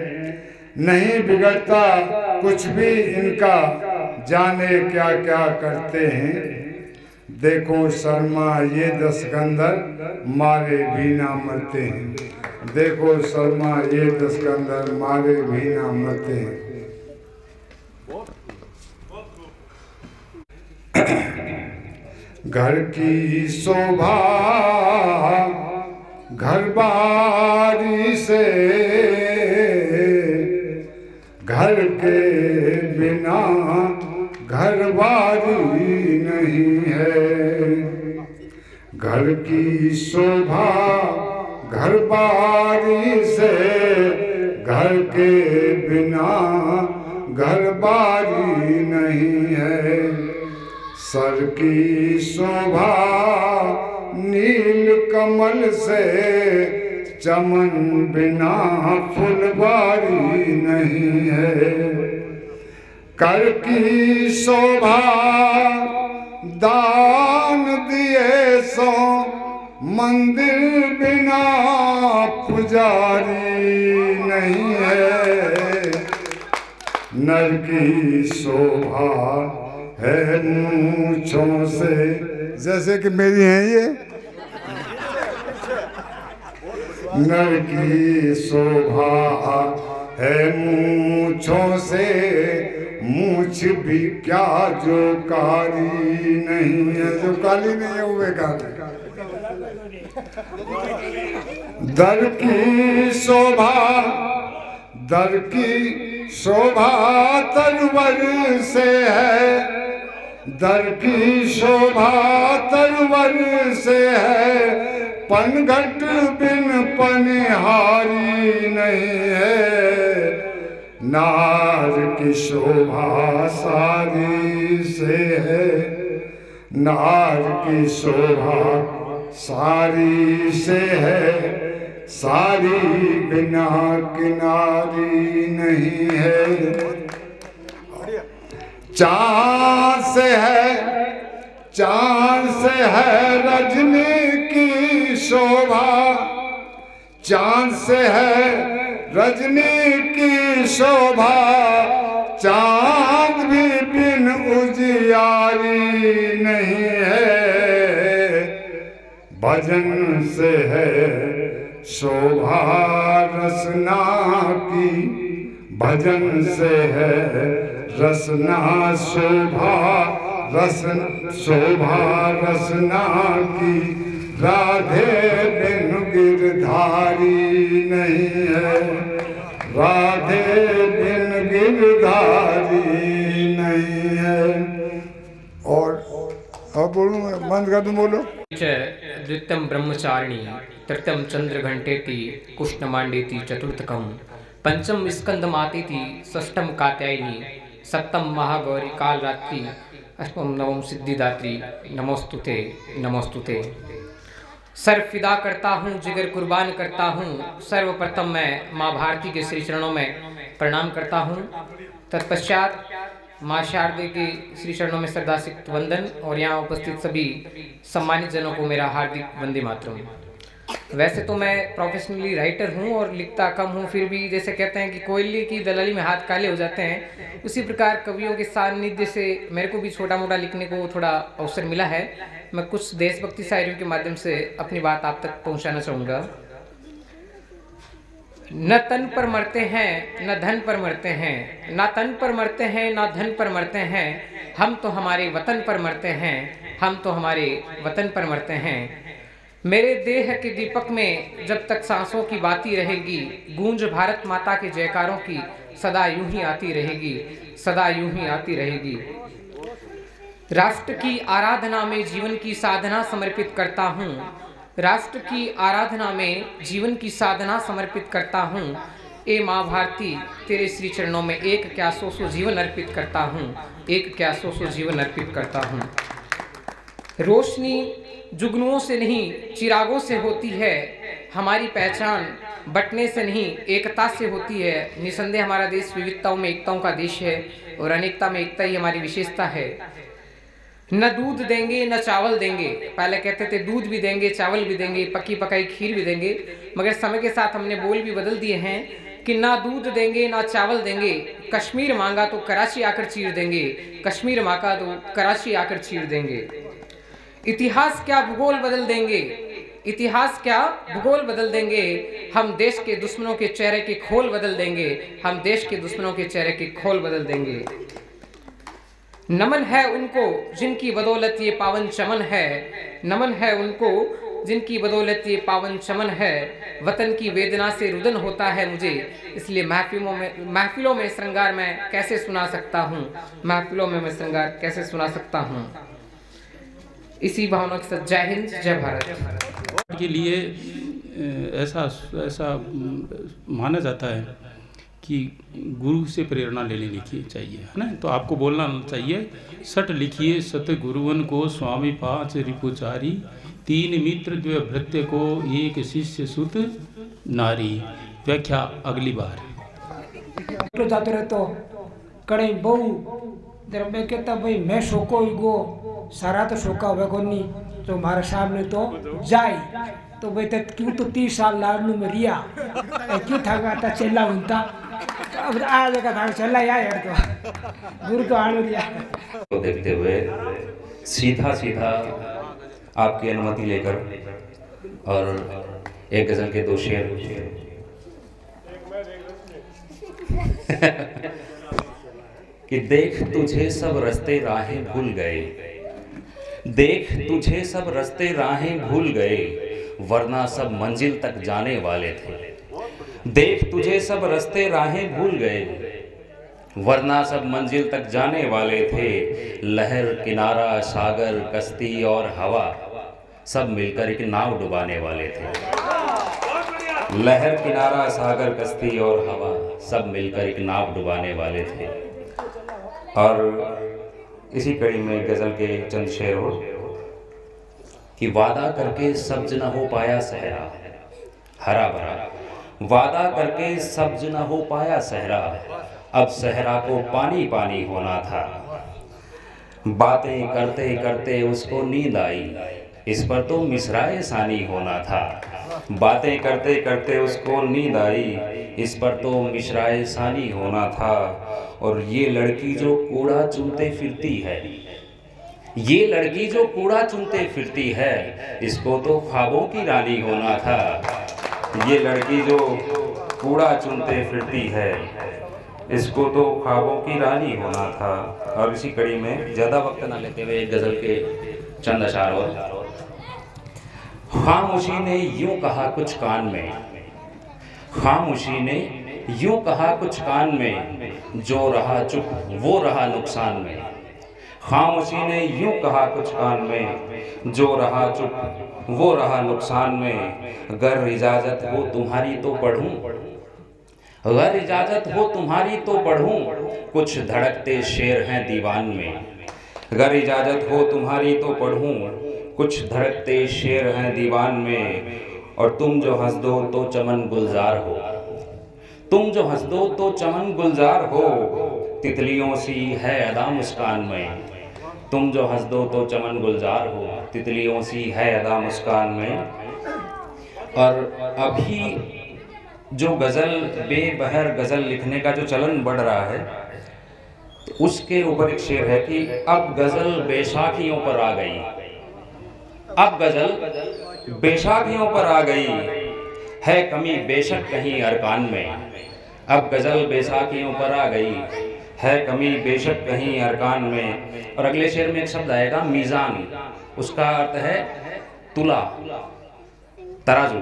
नहीं बिगड़ता कुछ भी इनका जाने क्या क्या करते हैं, देखो शर्मा ये 10 गंधर मारे भी ना मरते हैं, देखो शर्मा ये 10 गंधर मारे भी ना मरते हैं। घर की शोभा घर बारी से, घर के बिना घर बारी नहीं है, घर की शोभा घर बारी से, घर के बिना घर बारी नहीं है, सर की शोभा नील कमल से, चमन बिना फुलवारी नहीं है, कर की शोभा दान दिए सो, मंदिर बिना पुजारी नहीं है, नर की शोभा है मूंछों से, जैसे कि मेरी हैं ये, नर की शोभा है मूंछों से, मूंछ भी क्या जो काली नहीं है, जो काली नहीं है वो बेकार है। दर की शोभा, दर की शोभा तरवर से है, दर की शोभा तरवर से है, पनघट बिन पनिहारी नहीं है, नार की शोभा सारी से है, नार की शोभा सारी से है, सारी बिना किनारी नहीं है, चाँद से है, चाँद से है रजनी की शोभा, चाँद से है रजनी की शोभा, चाँद भी बिन उजियारी नहीं है, भजन से है शोभा रसना की, भजन से है रसना शोभा, रसन शोभा रसना की, राधे बिन गिरधारी नहीं है, राधे बिन गिरधारी नहीं है। और बोलूँ बंद कर दूँ, बोलो। द्वितीयं ब्रह्मचारिणी, तृतीयं चंद्रघंटेति, कृष्णमांडेति चतुर्थकं, पंचम स्कंदमातेति, षष्ठम कात्यायनी, सप्तम महागौरी कालरात्रि, अष्टम नवम सिद्धिदात्री, नमोस्तुते नमोस्तुते। सर फिदा करता हूँ, जिगर कुर्बान करता हूँ, सर्वप्रथम मैं माँ भारती के श्री चरणों में प्रणाम करता हूँ। तत्पश्चात माँ शारदे के श्री चरणों में श्रद्धासिक्त वंदन और यहाँ उपस्थित सभी सम्मानित जनों को मेरा हार्दिक वंदे मातरम। वैसे तो मैं प्रोफेशनली राइटर हूँ और लिखता कम हूँ, फिर भी जैसे कहते हैं कि कोयले की दलाली में हाथ काले हो जाते हैं, उसी प्रकार कवियों के सानिध्य से मेरे को भी छोटा मोटा लिखने को थोड़ा अवसर मिला है। मैं कुछ देशभक्ति शायरियों के माध्यम से अपनी बात आप तक पहुँचाना चाहूँगा। न तन पर मरते हैं न धन पर मरते हैं, ना तन पर मरते हैं ना धन पर मरते हैं, हम तो हमारे वतन पर मरते हैं, हम तो हमारे वतन पर मरते हैं। मेरे देह के दीपक में जब तक सांसों की बाती रहेगी, गूंज भारत माता के जयकारों की सदा यूं ही आती रहेगी, सदा यूं ही आती रहेगी। राष्ट्र की आराधना में जीवन की साधना समर्पित करता हूँ, राष्ट्र की आराधना में जीवन की साधना समर्पित करता हूँ। ए माँ भारती तेरे श्री चरणों में एक क्या सौ सौ जीवन अर्पित करता हूँ, एक क्या सौ सौ जीवन अर्पित करता हूँ। रोशनी जुगनुओं से नहीं चिरागों से होती है, हमारी पहचान बटने से नहीं एकता से होती है। निसंदेह हमारा देश विविधताओं में एकताओं का देश है और अनेकता में एकता ही हमारी विशेषता है। न दूध देंगे न चावल देंगे, पहले कहते थे दूध भी देंगे चावल भी देंगे पकी पकाई खीर भी देंगे, मगर समय के साथ हमने बोल भी बदल दिए हैं कि ना दूध देंगे ना चावल देंगे, कश्मीर मांगा तो कराची आकर चीर देंगे, कश्मीर मांगा तो कराची आकर चीर देंगे। इतिहास क्या भूगोल बदल देंगे, इतिहास क्या भूगोल बदल देंगे, हम देश के दुश्मनों के चेहरे के खोल बदल देंगे, हम देश के दुश्मनों के चेहरे के खोल बदल देंगे। नमन है उनको जिनकी बदौलत ये पावन चमन है, नमन है उनको जिनकी बदौलत ये पावन चमन है। वतन की वेदना से रुदन होता है मुझे, इसलिए महफिलों में श्रृंगार मैं कैसे सुना सकता हूँ, महफिलों में मैं श्रृंगार कैसे सुना सकता हूँ। इसी भावना के साथ जय हिंद जय भारत। के लिए ऐसा माना जाता है कि गुरु से प्रेरणा ले लेनी चाहिए, है ना। तो आपको बोलना चाहिए, सट लिखिए सतगुरुवन को स्वामी पांच रिपुचारी, तीन मित्र द्वय भृत्य को एक शिष्य सुत नारी। व्याख्या अगली बार। तो जाते रहे तो कड़े बहु जरा मैं कहता भाई मैं शोको गो सारा तो शोका हुआ को नहीं, तो हमारे सामने तो जाए तो भाई क्यों तो 30 साल लाडनू में रिया क्यों था था चेला उनता अब आ जाएगा था चला यार तो गुरु तो आने दिया। तो देखते हुए सीधा सीधा आपकी अनुमति लेकर और एक गजल के दो शेर कि देख तुझे सब रास्ते राहें भूल गए, देख तुझे सब रास्ते राहें भूल गए, वरना सब मंजिल तक जाने वाले थे। देख तुझे सब रास्ते राहें भूल गए, वरना सब मंजिल तक जाने वाले थे। लहर किनारा सागर कश्ती और हवा सब मिलकर एक नाव डुबाने वाले थे। लहर किनारा सागर कश्ती और हवा सब मिलकर एक नाव डुबाने वाले थे। और इसी कड़ी में गजल के चंद शेर हो कि वादा करके सब्ज न हो पाया सहरा हरा भरा, वादा करके सब्ज न हो पाया सहरा, अब सहरा को पानी पानी होना था। बातें करते करते उसको नींद आई, इस पर तो मिसराए सानी होना था। बातें करते करते उसको नींद आई, इस पर तो मिसराए सानी होना था। और ये लड़की जो कूड़ा चुनते फिरती है, ये लड़की जो कूड़ा चुनते फिरती है, इसको तो ख्वाबों की रानी होना था। ये लड़की जो कूड़ा चुनते फिरती है, इसको तो ख्वाबों की रानी होना था। और इसी कड़ी में ज़्यादा वक्त ना लेते हुए गज़ल के चंद अशार और खामोशी ने यूं कहा कुछ कान में, खामोशी ने यूं कहा कुछ कान में, जो रहा चुप वो रहा नुकसान में। खामोशी ने यूं कहा कुछ कान में, जो रहा चुप वो रहा नुकसान में। अगर इजाज़त हो तुम्हारी तो पढ़ूं, अगर इजाज़त हो तुम्हारी तो पढ़ूं, कुछ धड़कते शेर हैं दीवान में। अगर इजाज़त हो तुम्हारी तो पढ़ूं, कुछ धड़कते शेर हैं दीवान में। और तुम जो हंस दो तो चमन गुलजार हो, तुम जो हंस दो तो चमन गुलजार हो, तितलियों सी है अदा मुस्कान में। तुम जो हंस दो तो चमन गुलजार हो, तितलियों सी है अदा मुस्कान में। और अभी जो गज़ल बेबहर गज़ल लिखने का जो चलन बढ़ रहा है, तो उसके ऊपर एक शेर है कि अब गज़ल बैसाखियों पर आ गई, अब गज़ल बैसाखियों पर आ गई, है कमी बेशक कहीं अरकान में। अब गज़ल बैसाखियों पर आ गई, है कमी बेशक कहीं अरकान में। और अगले शेर में एक शब्द आएगा मीज़ान, उसका अर्थ है तुला, तराजू।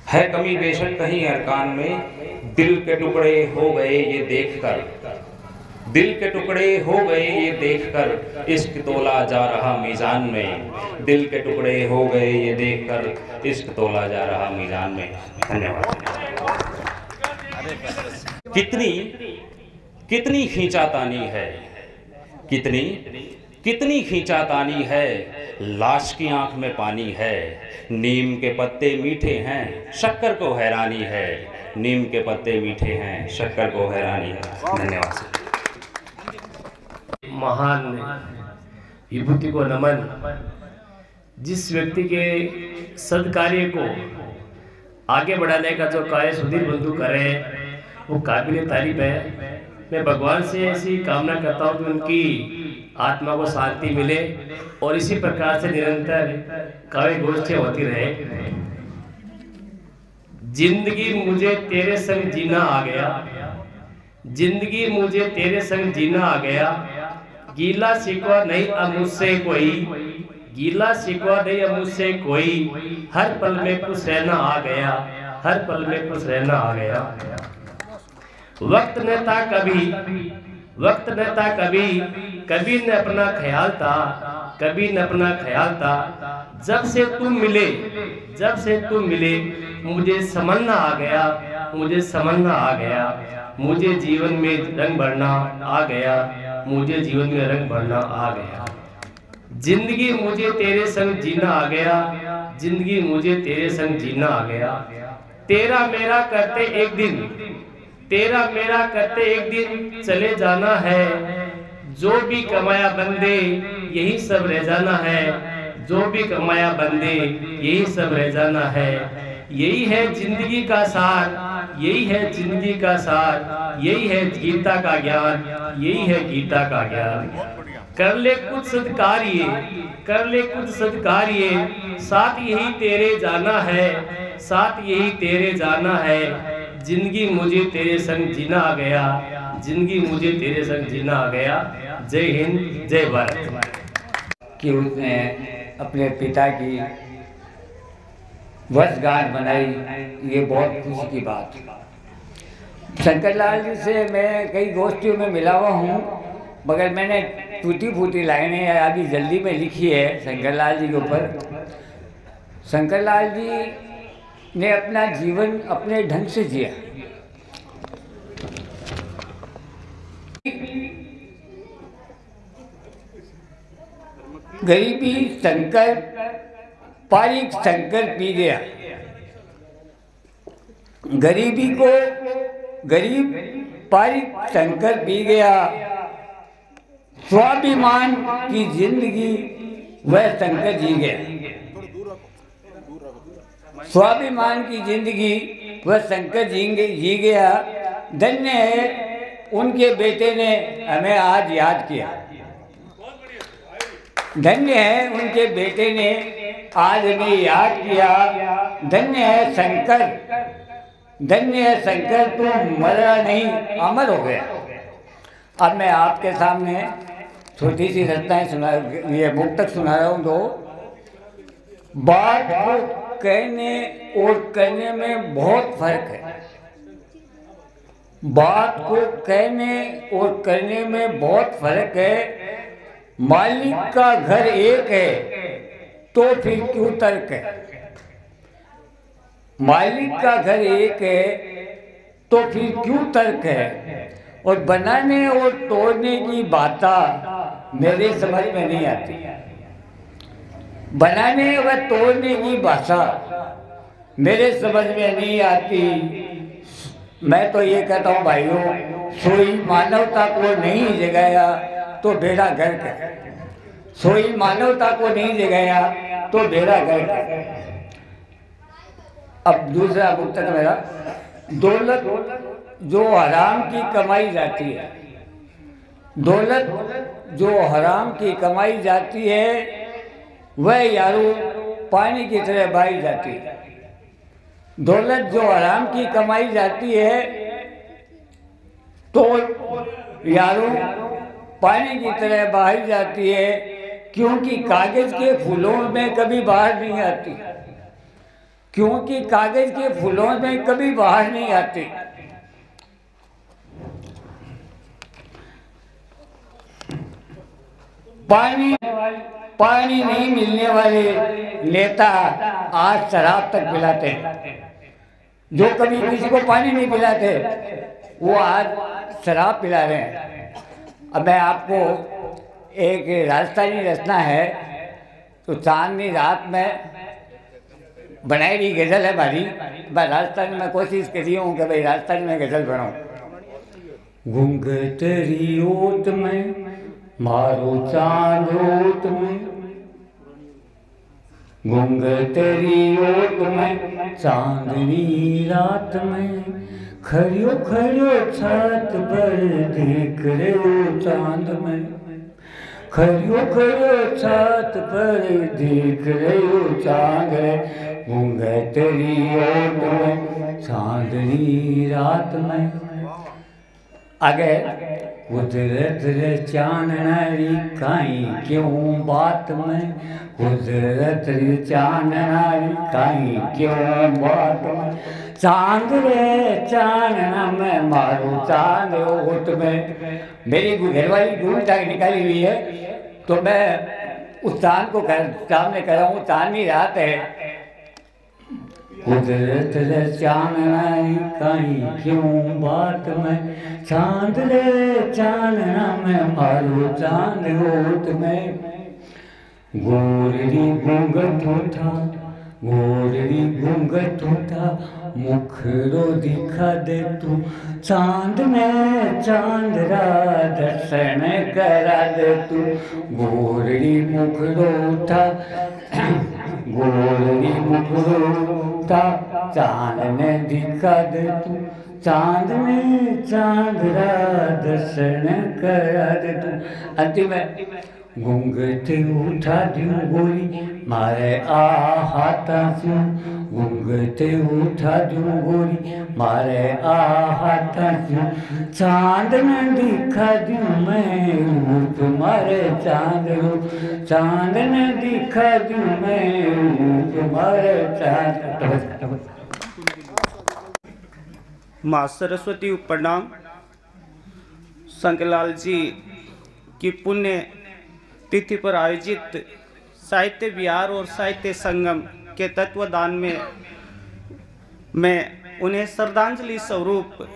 है कमी बेशक कहीं अरकान में, दिल के टुकड़े हो गए ये देखकर, दिल के टुकड़े हो गए ये देखकर, इश्क तोला जा रहा मीज़ान में। दिल के टुकड़े हो गए ये देखकर, इश्क तोला जा रहा मीज़ान में। धन्यवाद। कितनी खींचातानी है, कितनी खींचातानी है, लाश की आंख में पानी है। नीम के पत्ते मीठे हैं, शक्कर को हैरानी है। नीम के पत्ते मीठे हैं, शक्कर को हैरानी है। धन्यवाद। महान विभूति को नमन। जिस व्यक्ति के सदकार्य को आगे बढ़ाने का जो कार्य सुधीर बंधु करे, वो काबिल तारीफ है। मैं भगवान से ऐसी कामना करता हूँ कि उनकी आत्मा को शांति मिले और इसी प्रकार से निरंतर काव्य गोष्ठियाँ होती रहे। जिंदगी मुझे तेरे संग जीना आ गया, जिंदगी मुझे तेरे संग जीना आ गया। गीला शिकवा नहीं अब मुझसे कोई, गीला शिकवा नहीं अब मुझसे कोई। हर पल में खुश रहना आ गया, हर पल में खुश रहना आ गया। वक्त न था कभी, वक्त न था कभी, कभी न अपना ख्याल था, कभी न अपना ख्याल था। जब से तुम मिले, जब से तुम मिले, मुझे समझना आ गया, मुझे समझना आ गया। मुझे जीवन में रंग भरना आ गया, मुझे जीवन में रंग भरना आ गया। जिंदगी मुझे तेरे संग जीना आ गया, जिंदगी मुझे तेरे संग जीना आ गया। तेरा मेरा करते एक दिन, तेरा मेरा करते एक दिन चले जाना है। जो भी कमाया बंदे यही सब रह जाना है, जो भी कमाया बंदे यही सब रह जाना है। यही है जिंदगी का सार, यही है जिंदगी का सार, यही है गीता का ज्ञान, यही है गीता का ज्ञान। कर ले कुछ सत्कार्य, कर ले कुछ सत्कार्य, साथ यही तेरे जाना है, साथ यही तेरे जाना है। जिंदगी मुझे तेरे संग जीना आ गया, जिंदगी मुझे तेरे संग जीना आ गया। जय हिंद, जय भारत। कि उसने अपने पिता की वर्षगांठ बनाई, ये बहुत खुशी की बात। शंकरलाल जी से मैं कई गोष्ठियों में मिला हुआ हूँ, मगर मैंने टूटी फूटी लाइनें अभी जल्दी में लिखी है शंकरलाल जी के ऊपर। शंकरलाल जी ने अपना जीवन अपने ढंग से जिया। गरीबी शंकर पारिक शंकर पी गया। गरीबी को गरीब पारिक शंकर पी गया। स्वाभिमान की जिंदगी वह शंकर जी गया। स्वाभिमान की जिंदगी वह शंकर जी गया। धन्य है उनके बेटे ने हमें आज याद किया। धन्य है उनके बेटे ने आज हमें याद किया। धन्य है शंकर, धन्य है शंकर, तू मरा नहीं अमर हो गया। अब मैं आपके सामने छोटी सी रचनाएं सुना, ये मुक्तक सुना रहा हूँ। तो बात को कहने और करने में बहुत फर्क है। बात को कहने और करने में बहुत फर्क है। मालिक का घर एक है तो फिर क्यों तर्क है। मालिक का घर एक है तो फिर क्यों तर्क है। और बनाने और तोड़ने की बातें मेरे समझ में नहीं आती। बनाने व तोड़ने की भाषा मेरे समझ में नहीं आती। मैं तो ये कहता हूँ भाइयों, सोई मानवता को नहीं जगाया तो बेड़ा गर्क है। सोई मानवता को नहीं जगाया तो बेड़ा गर्क है। अब दूसरा पुस्तक मेरा, दौलत जो हराम की कमाई जाती है, दौलत जो हराम की कमाई जाती है वह यारो पानी की तरह बहाई जाती है। दौलत जो हराम की कमाई जाती है तो यारो पानी की तरह बहाई जाती है, क्योंकि कागज के फूलों में कभी बाहर नहीं आती, क्योंकि कागज के फूलों में कभी बाहर नहीं आती। पानी नहीं मिलने वाले नेता आज शराब तक पिलाते हैं। जो कभी किसी को पानी नहीं पिलाते वो आज शराब पिला रहे हैं। अब मैं आपको एक राजस्थानी रचना है, तो चांदनी रात में बनाई गई गज़ल है हमारी। मैं राजस्थानी में कोशिश करी हूँ कि भाई राजस्थानी में गज़ल बनाऊँ। घूंघटरी ओट में मारो चांद ओट में, घूंघटरी ओट में चांदनी रात में, खड़ियो खड़ियो छत पर देख रहे हो चांद में, खड़ियो खड़ियो छत पर देख रहे हो चांद में, घूंघटरी ओट में चांदनी रात में। आगे कुदरत रे चाननारी काई क्यों बात में, कुदरत रे चाननारी काई क्यों बात में, चांद रे चानना में मारो चांद ओट में। मेरी घरवाली दूर तक निकाली हुई है, तो मैं उस चांद को सामने कर रहा हूँ। चांदनी रात है, कुदरत रे चाननारी काई क्यों बात में, चांद रे चानना में मारो चांद ओट में। गोरड़ी घूंघट उठा, गोरड़ी घूंघट उठा, मुखड़ो दिखा दे तू, चांद में चांद रा दर्शन करा दे तू। गोरड़ी मुखड़ो उठा, गोरड़ी मुखड़ो उठा, चांद ने दिखा दे तू, चांद में चांद रा दर्शन करा दे तू। अंतिम है, घूंघट उठा दूं गोरी मारे आ हाथा से, घूंघट उठा दूं गोरी मारे आ हाथा से, चांद न दिखा दूं मैं रूप मारे चांद रूप, चांद न दिखा दूं मैं रूप मारे चांद। माँ सरस्वती प्रणाम। शंकरलाल जी की पुण्य तिथि पर आयोजित साहित्य विहार और साहित्य संगम के तत्वदान में मैं उन्हें श्रद्धांजलि स्वरूप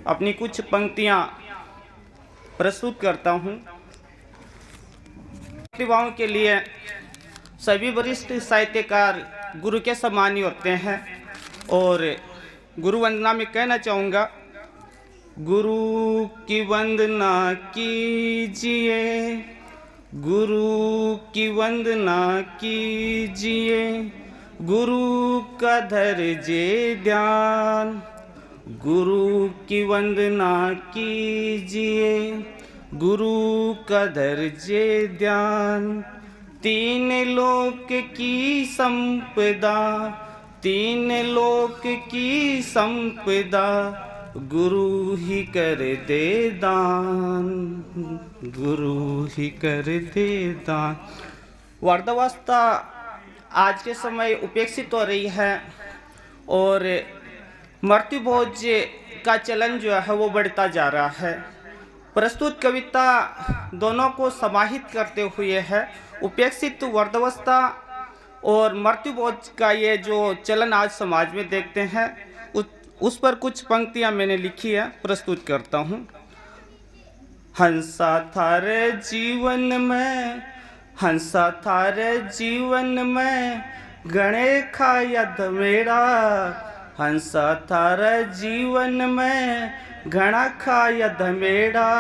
अपनी कुछ पंक्तियां प्रस्तुत करता हूं। प्रतिभाओं के लिए सभी वरिष्ठ साहित्यकार गुरु के समान ही होते हैं, और गुरु वंदना में कहना चाहूँगा, गुरु की वंदना कीजिए, गुरु की वंदना कीजिए, गुरु का धरजे ध्यान, गुरु की वंदना कीजिए, गुरु का धरजे ध्यान। तीन लोक की संपदा, तीन लोक की संपदा, गुरु ही कर दे दान, गुरु ही कर दे दान। वृद्धावस्था आज के समय उपेक्षित हो रही है, और मृत्यु भोज का चलन जो है वो बढ़ता जा रहा है। प्रस्तुत कविता दोनों को समाहित करते हुए है। उपेक्षित वृद्धावस्था और मृत्यु भोज का ये जो चलन आज समाज में देखते हैं, उस पर कुछ पंक्तियां मैंने लिखी है, प्रस्तुत करता हूँ। हंसा थारे जीवन में, हंसा थारे जीवन में, गणे खाया धमेड़ा, हंसा थारे जीवन में, घना खाया धमेड़ा,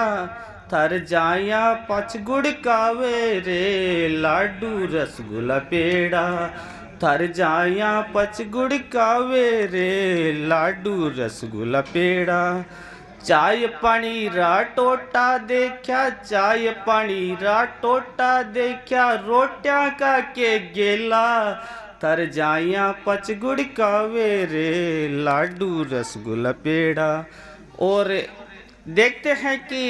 थर जाया पच गुड़ कावे रे, लाडू रसगुल्ला पेड़ा, थर जाया पच गुड़ कावे रे लाडू रसगुल्ला पेड़ा। चाय पानी रा टोटा देखा, चाय पानी रा टोटा देखा, रोटियां का के गेला। तर जाया पच गुड़ कावे रे लाडू रसगुल्ला पेड़ा। और देखते हैं कि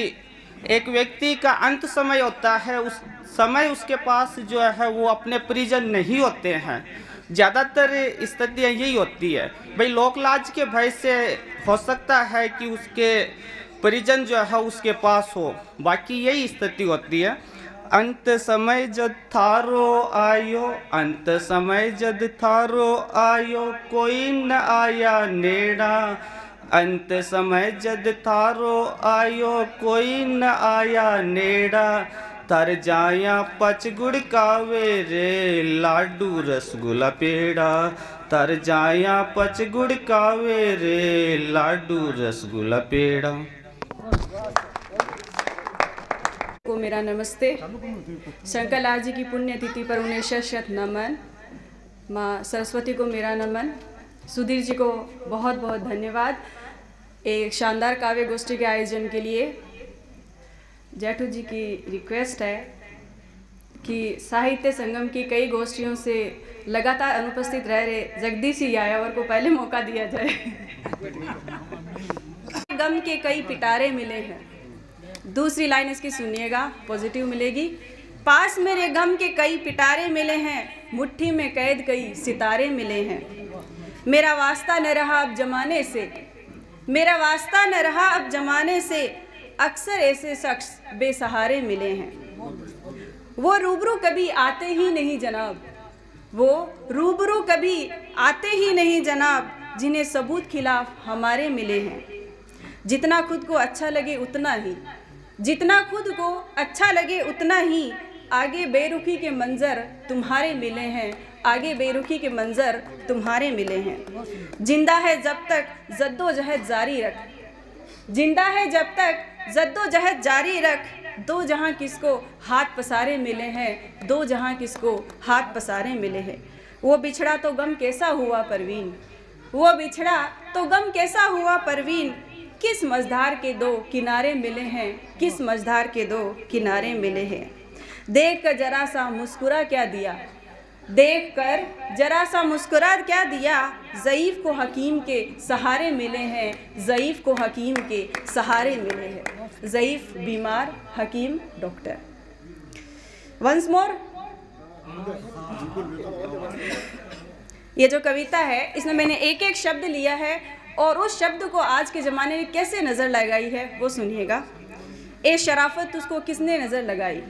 एक व्यक्ति का अंत समय होता है, उस समय उसके पास जो है वो अपने परिजन नहीं होते हैं। ज़्यादातर स्थितियाँ यही होती है भाई, लोक लाज के भय से हो सकता है कि उसके परिजन जो है उसके पास हो, बाकी यही स्थिति होती है। अंत समय जद थारो आयो, अंत समय जद थारो आयो, कोई न आया नेड़ा। अंत समय जद थारो आयो, कोई न आया नेड़ा। तर जाया पच गुड़ कावे रे लाडू रसगुल्ला पेड़ा। तर जाया पच गुड़ कावे रे लाडू रसगुल्ला पेड़ा। को मेरा नमस्ते। शंकर लाल जी की पुण्यतिथि पर उन्हें शत नमन। माँ सरस्वती को मेरा नमन। सुधीर जी को बहुत बहुत धन्यवाद एक शानदार काव्य गोष्ठी के आयोजन के लिए। जेठू जी की रिक्वेस्ट है कि साहित्य संगम की कई गोष्ठियों से लगातार अनुपस्थित रह रहे जगदीश यायावर को पहले मौका दिया जाए। गम के कई पिटारे मिले हैं। दूसरी लाइन इसकी सुनिएगा, पॉजिटिव मिलेगी। पास मेरे गम के कई पिटारे मिले हैं, मुट्ठी में कैद कई सितारे मिले हैं। मेरा वास्ता न रहा अब जमाने से, मेरा वास्ता न रहा अब जमाने से, अक्सर ऐसे शख्स बेसहारे मिले हैं। वो रूबरू कभी आते ही नहीं जनाब, वो रूबरू कभी आते ही नहीं जनाब, जिन्हें सबूत खिलाफ हमारे मिले हैं। जितना खुद को अच्छा लगे उतना ही, जितना खुद को अच्छा लगे उतना ही, आगे बेरुखी के मंजर तुम्हारे मिले हैं, आगे बेरुखी के मंजर तुम्हारे मिले हैं। जिंदा है जब तक जद्दोजहद जारी रख, जिंदा है जब तक जद्दोजहद जारी रख, दो जहां किसको हाथ पसारे मिले हैं, दो जहां किसको हाथ पसारे मिले हैं। वो बिछड़ा तो गम कैसा हुआ परवीन, वो बिछड़ा तो गम कैसा हुआ परवीन, किस मझधार के दो किनारे मिले हैं, किस मझधार के दो किनारे मिले हैं। देख कर जरा सा मुस्कुरा क्या दिया, देख कर जरा सा मुस्कुरा क्या दिया, ज़ईफ़ को हकीम के सहारे मिले हैं, ज़ईफ़ को हकीम के सहारे मिले हैं। ज़ईफ़ बीमार, हकीम डॉक्टर। वंस मोर, ये जो कविता है इसमें मैंने एक एक शब्द लिया है और उस शब्द को आज के ज़माने में कैसे नज़र लगाई है वो सुनिएगा। ए शराफत तुझको किसने नज़र लगाई,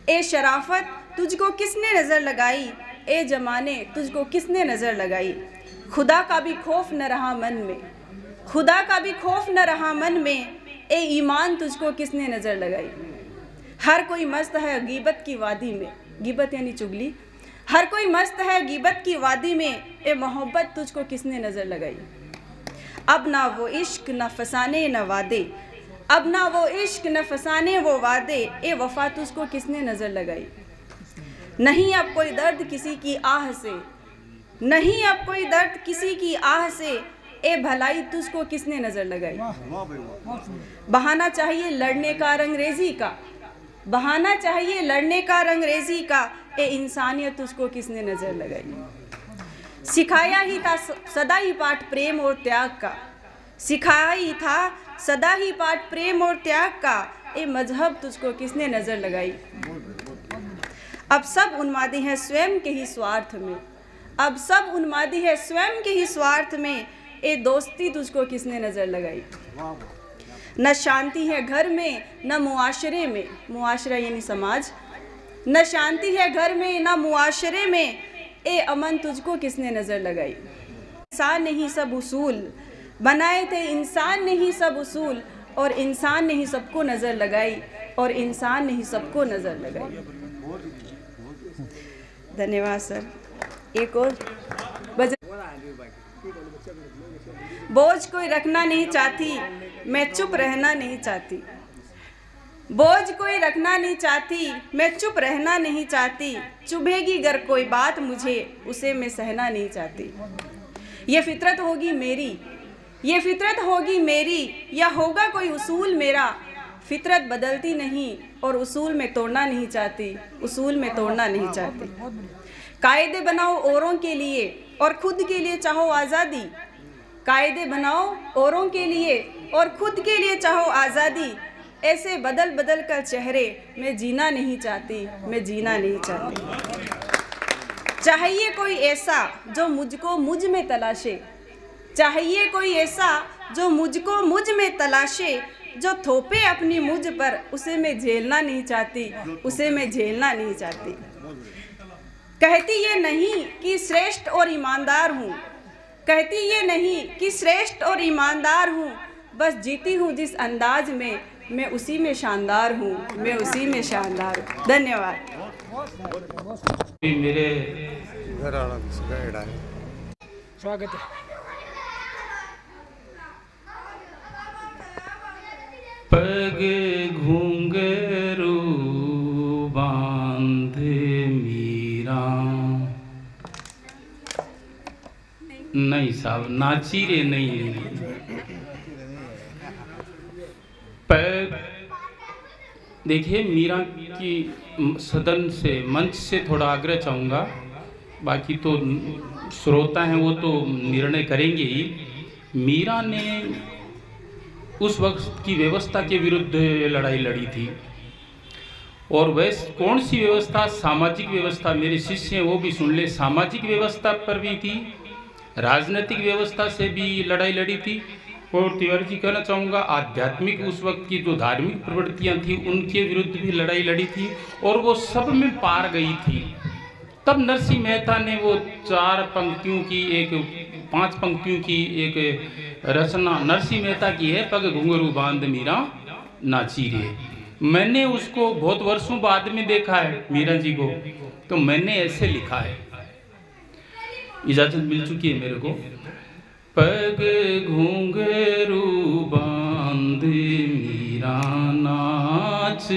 ए शराफत तुझको किसने नज़र लगाई, ए जमाने तुझको किसने नज़र लगाई। खुदा का भी खौफ न रहा मन में, खुदा का भी खौफ न रहा मन में, ए ईमान तुझको किसने नज़र लगाई। हर कोई मस्त है गीबत की वादी में, गीबत यानी चुगली, हर कोई मस्त है गीबत की वादी में, ए मोहब्बत तुझको किसने नज़र लगाई। अब ना वो इश्क न फसाने न वादे, अब ना वो इश्क न फसाने वो वादे, ए वफा तुझको किसने नज़र लगाई। नहीं अब कोई दर्द किसी की आह से, नहीं अब कोई दर्द किसी की आह से, ए भलाई तुझको किसने नज़र लगाई। बहाना चाहिए लड़ने का रंगरेजी का, बहाना चाहिए लड़ने का रंगरेजी का, ए इंसानियत तुझको किसने नज़र लगाई। सिखाया ही था सदा ही पाठ प्रेम और त्याग का, सिखाया ही था सदा ही पाठ प्रेम और त्याग का, ए मजहब तुझको किसने नज़र लगाई। अब सब उन्मादी है स्वयं के ही स्वार्थ में, अब सब उन्मादी है स्वयं के ही स्वार्थ में, ए दोस्ती तुझको किसने नज़र लगाई। न शांति है घर में न मुआशरे में, मुआशरा यानी समाज, न शांति है घर में न मुआशरे में, ए अमन तुझको किसने नज़र लगाई। इंसान ने ही सब उसूल बनाए थे, इंसान ने ही सब उसूल, और इंसान ने ही सबको नज़र लगाई, और इंसान ने ही सबको नज़र लगाई। धन्यवाद सर। एक और बोझ कोई रखना नहीं चाहती, मैं चुप रहना नहीं चाहती। बोझ कोई रखना नहीं चाहती, मैं चुप रहना नहीं चाहती, चुभेगी गर कोई बात मुझे, उसे मैं सहना नहीं चाहती। ये फितरत होगी मेरी, ये फितरत होगी मेरी, या होगा कोई उसूल मेरा, फितरत बदलती नहीं और उसूल में तोड़ना नहीं चाहती, उसूल में तोड़ना नहीं चाहती। कायदे बनाओ औरों के लिए और खुद के लिए चाहो आज़ादी, कायदे बनाओ औरों के लिए और खुद के लिए चाहो आज़ादी, ऐसे बदल बदल कर चेहरे मैं जीना नहीं चाहती, मैं जीना नहीं चाहती। चाहिए कोई ऐसा जो मुझको मुझ में तलाशे, चाहिए कोई ऐसा जो मुझको मुझ में तलाशे, जो थोपे अपनी मुझ पर, उसे मैं झेलना नहीं चाहती, उसे मैं झेलना नहीं चाहती। कहती ये नहीं कि श्रेष्ठ और ईमानदार हूँ, कहती ये नहीं कि श्रेष्ठ और ईमानदार हूँ, बस जीती हूँ जिस अंदाज में, मैं उसी में शानदार हूँ, मैं उसी में शानदार हूँ। धन्यवाद। मेरे स्वागत है। पग घुंघरू बांध मीरा, नहीं साहब नाची रे नहीं। पग देखिए, मीरा की सदन से मंच से थोड़ा आग्रह चाहूँगा, बाकी तो श्रोता हैं वो तो निर्णय करेंगे ही। मीरा ने उस वक्त की व्यवस्था के विरुद्ध लड़ाई लड़ी थी, और वह कौन सी व्यवस्था? सामाजिक व्यवस्था। मेरे शिष्य हैं वो भी सुन ले, सामाजिक व्यवस्था पर भी थी, राजनीतिक व्यवस्था से भी लड़ाई लड़ी थी, और तिवारी जी कहना चाहूँगा आध्यात्मिक उस वक्त की जो धार्मिक प्रवृत्तियाँ थी उनके विरुद्ध भी लड़ाई लड़ी थी, और वो सब में पार गई थी। तब नरसिंह मेहता ने वो 4 पंक्तियों की एक 5 पंक्तियों की एक रचना नरसिंह मेहता की है, पग घुंघरू बांध मीरा नाची रे। मैंने उसको बहुत वर्षों बाद में देखा है मीरा जी को, तो मैंने ऐसे लिखा है, इजाजत मिल चुकी है मेरे को। पग घुंघरू बांध मीरा नाचगी,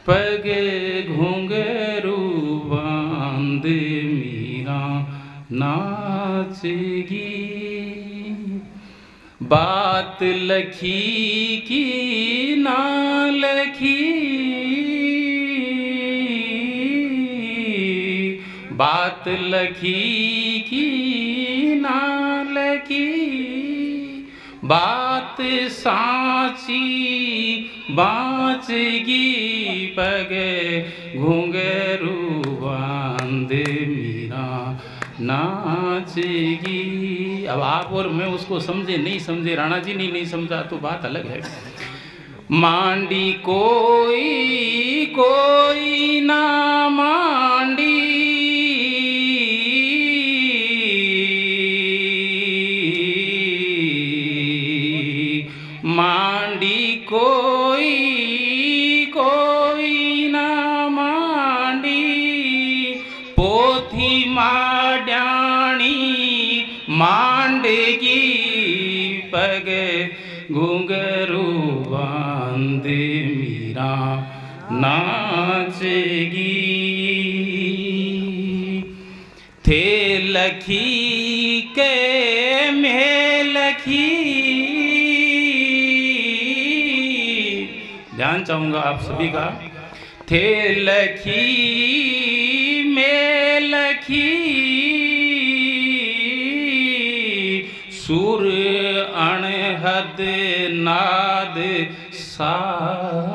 पग घुंघरू बांध मीरा नाचगी, बात लखी की ना लखी, बात लखी की ना लखी, बात साची बाँचगी, पग घुंघरू बांध मीरा नाचगी। अब आप और मैं उसको समझे नहीं समझे, राणा जी ने नहीं समझा तो बात अलग है। मांडी कोई कोई ना मांडी, मांडी कोई कोई ना मांडी, पोथी माड्याणी मांडगी, पग घुंघरू बांध मीरा नाचगी। थे लखी के में लखी, ध्यान चाहूँगा आप सभी का। थे लखी में लखी, सुर अणहद नाद सादगी,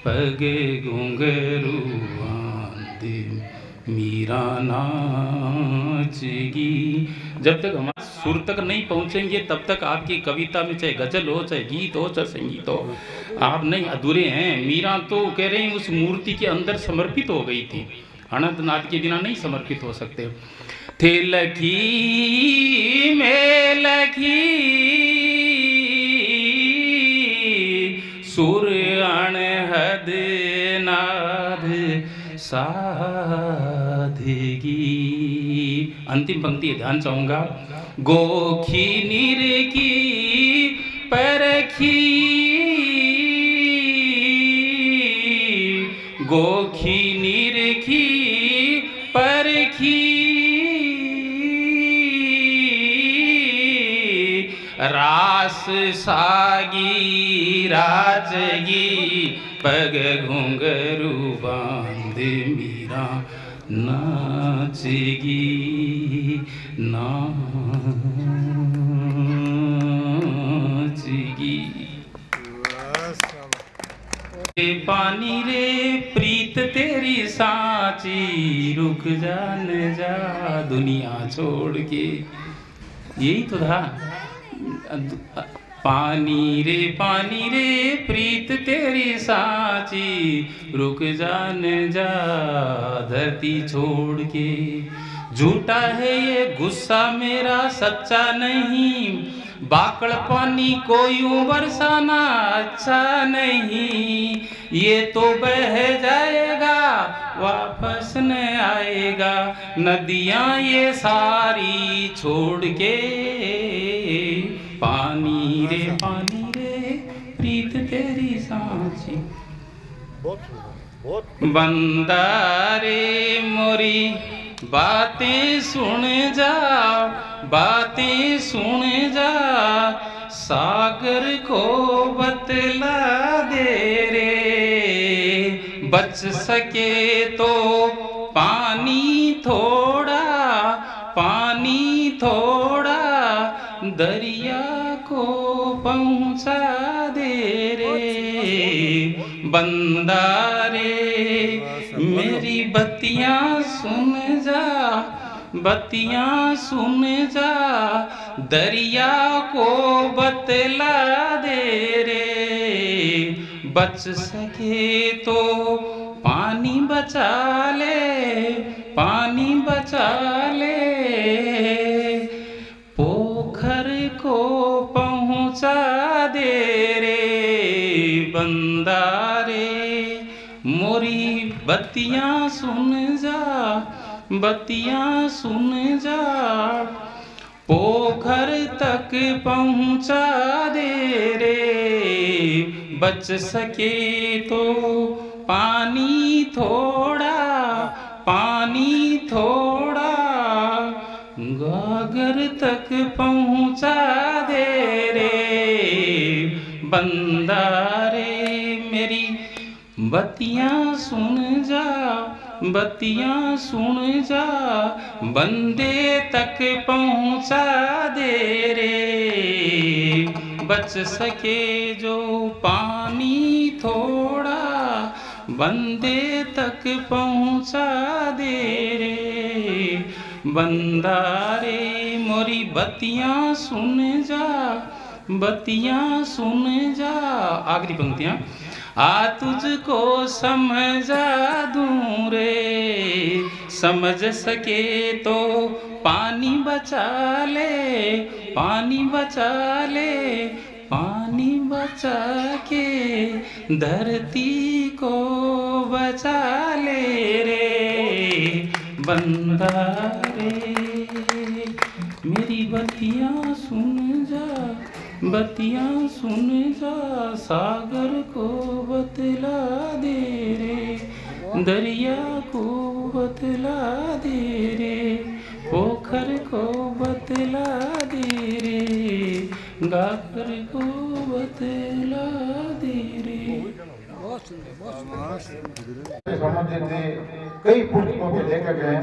पग घुंघरू बांध मीरा नाचगी। जब तक हमारे सुर तक नहीं पहुंचेंगे तब तक आपकी कविता में चाहे गजल हो, चाहे गीत हो, चाहे संगीत हो, आप नहीं अधूरे हैं। मीरा तो कह रहे हैं उस मूर्ति के अंदर समर्पित हो गई थी, अनंत नाथ के बिना नहीं समर्पित हो सकते। थे लखी में लखी, सुर अणहद नाद साधगी। अंतिम पंक्ति ध्यान चाहूंगा। गोखी निर की परखी गोखी निरखी परखी रास सागी राजगी पग घुंघरू बांध मीरा नाचगी नाचगी। पानी रे प्रीत तेरी सांची रुक जा न जा दुनिया छोड़ के। यही तो था। पानी रे प्रीत तेरी सांची रुक जा न जा धरती छोड़ के। झूठा है ये गुस्सा मेरा सच्चा नहीं, बाकड़ पानी को यूं बरसाना अच्छा नहीं। ये तो बह जाएगा वापस न आएगा नदियाँ ये सारी छोड़ के। पानी रे प्रीत तेरी सांची। बंदा रे मोरी बातें सुन जा बातें सुन जा सागर को बतला दे रे। बच सके तो पानी थोड़ा दरिया को पहुँचा दे रे। बंदा रे मेरी बत्तियाँ सुन जा दरिया को बतला दे रे। बच सके तो पानी बचा ले पोखर को पहुँचा दे रे। बंदा रे मोरी बत्तियाँ सुन जा पोखर तक पहुँचा दे रे। बच सके तो पानी थोड़ा गागर तक पहुँचा दे रे। बंदा रे मेरी बत्तियाँ सुन जा बंदे तक पहुँचा दे रे। बच सके जो पानी थोड़ा बंदे तक पहुँचा दे रे। बंदा रे मोरी बत्तियाँ सुन जा। आखिरी पंक्तियाँ। आ तुझको समझा दूं रे समझ सके तो पानी बचा के धरती को बचा ले रे। बंदा रे मेरी बत्तियाँ सुन जा सागर को बतला दे रे। दरिया को बतला दे रे पोखर को बतला दे रे गागर को बतला दे रे। संबंधित कई पुस्तकों के लेखक हैं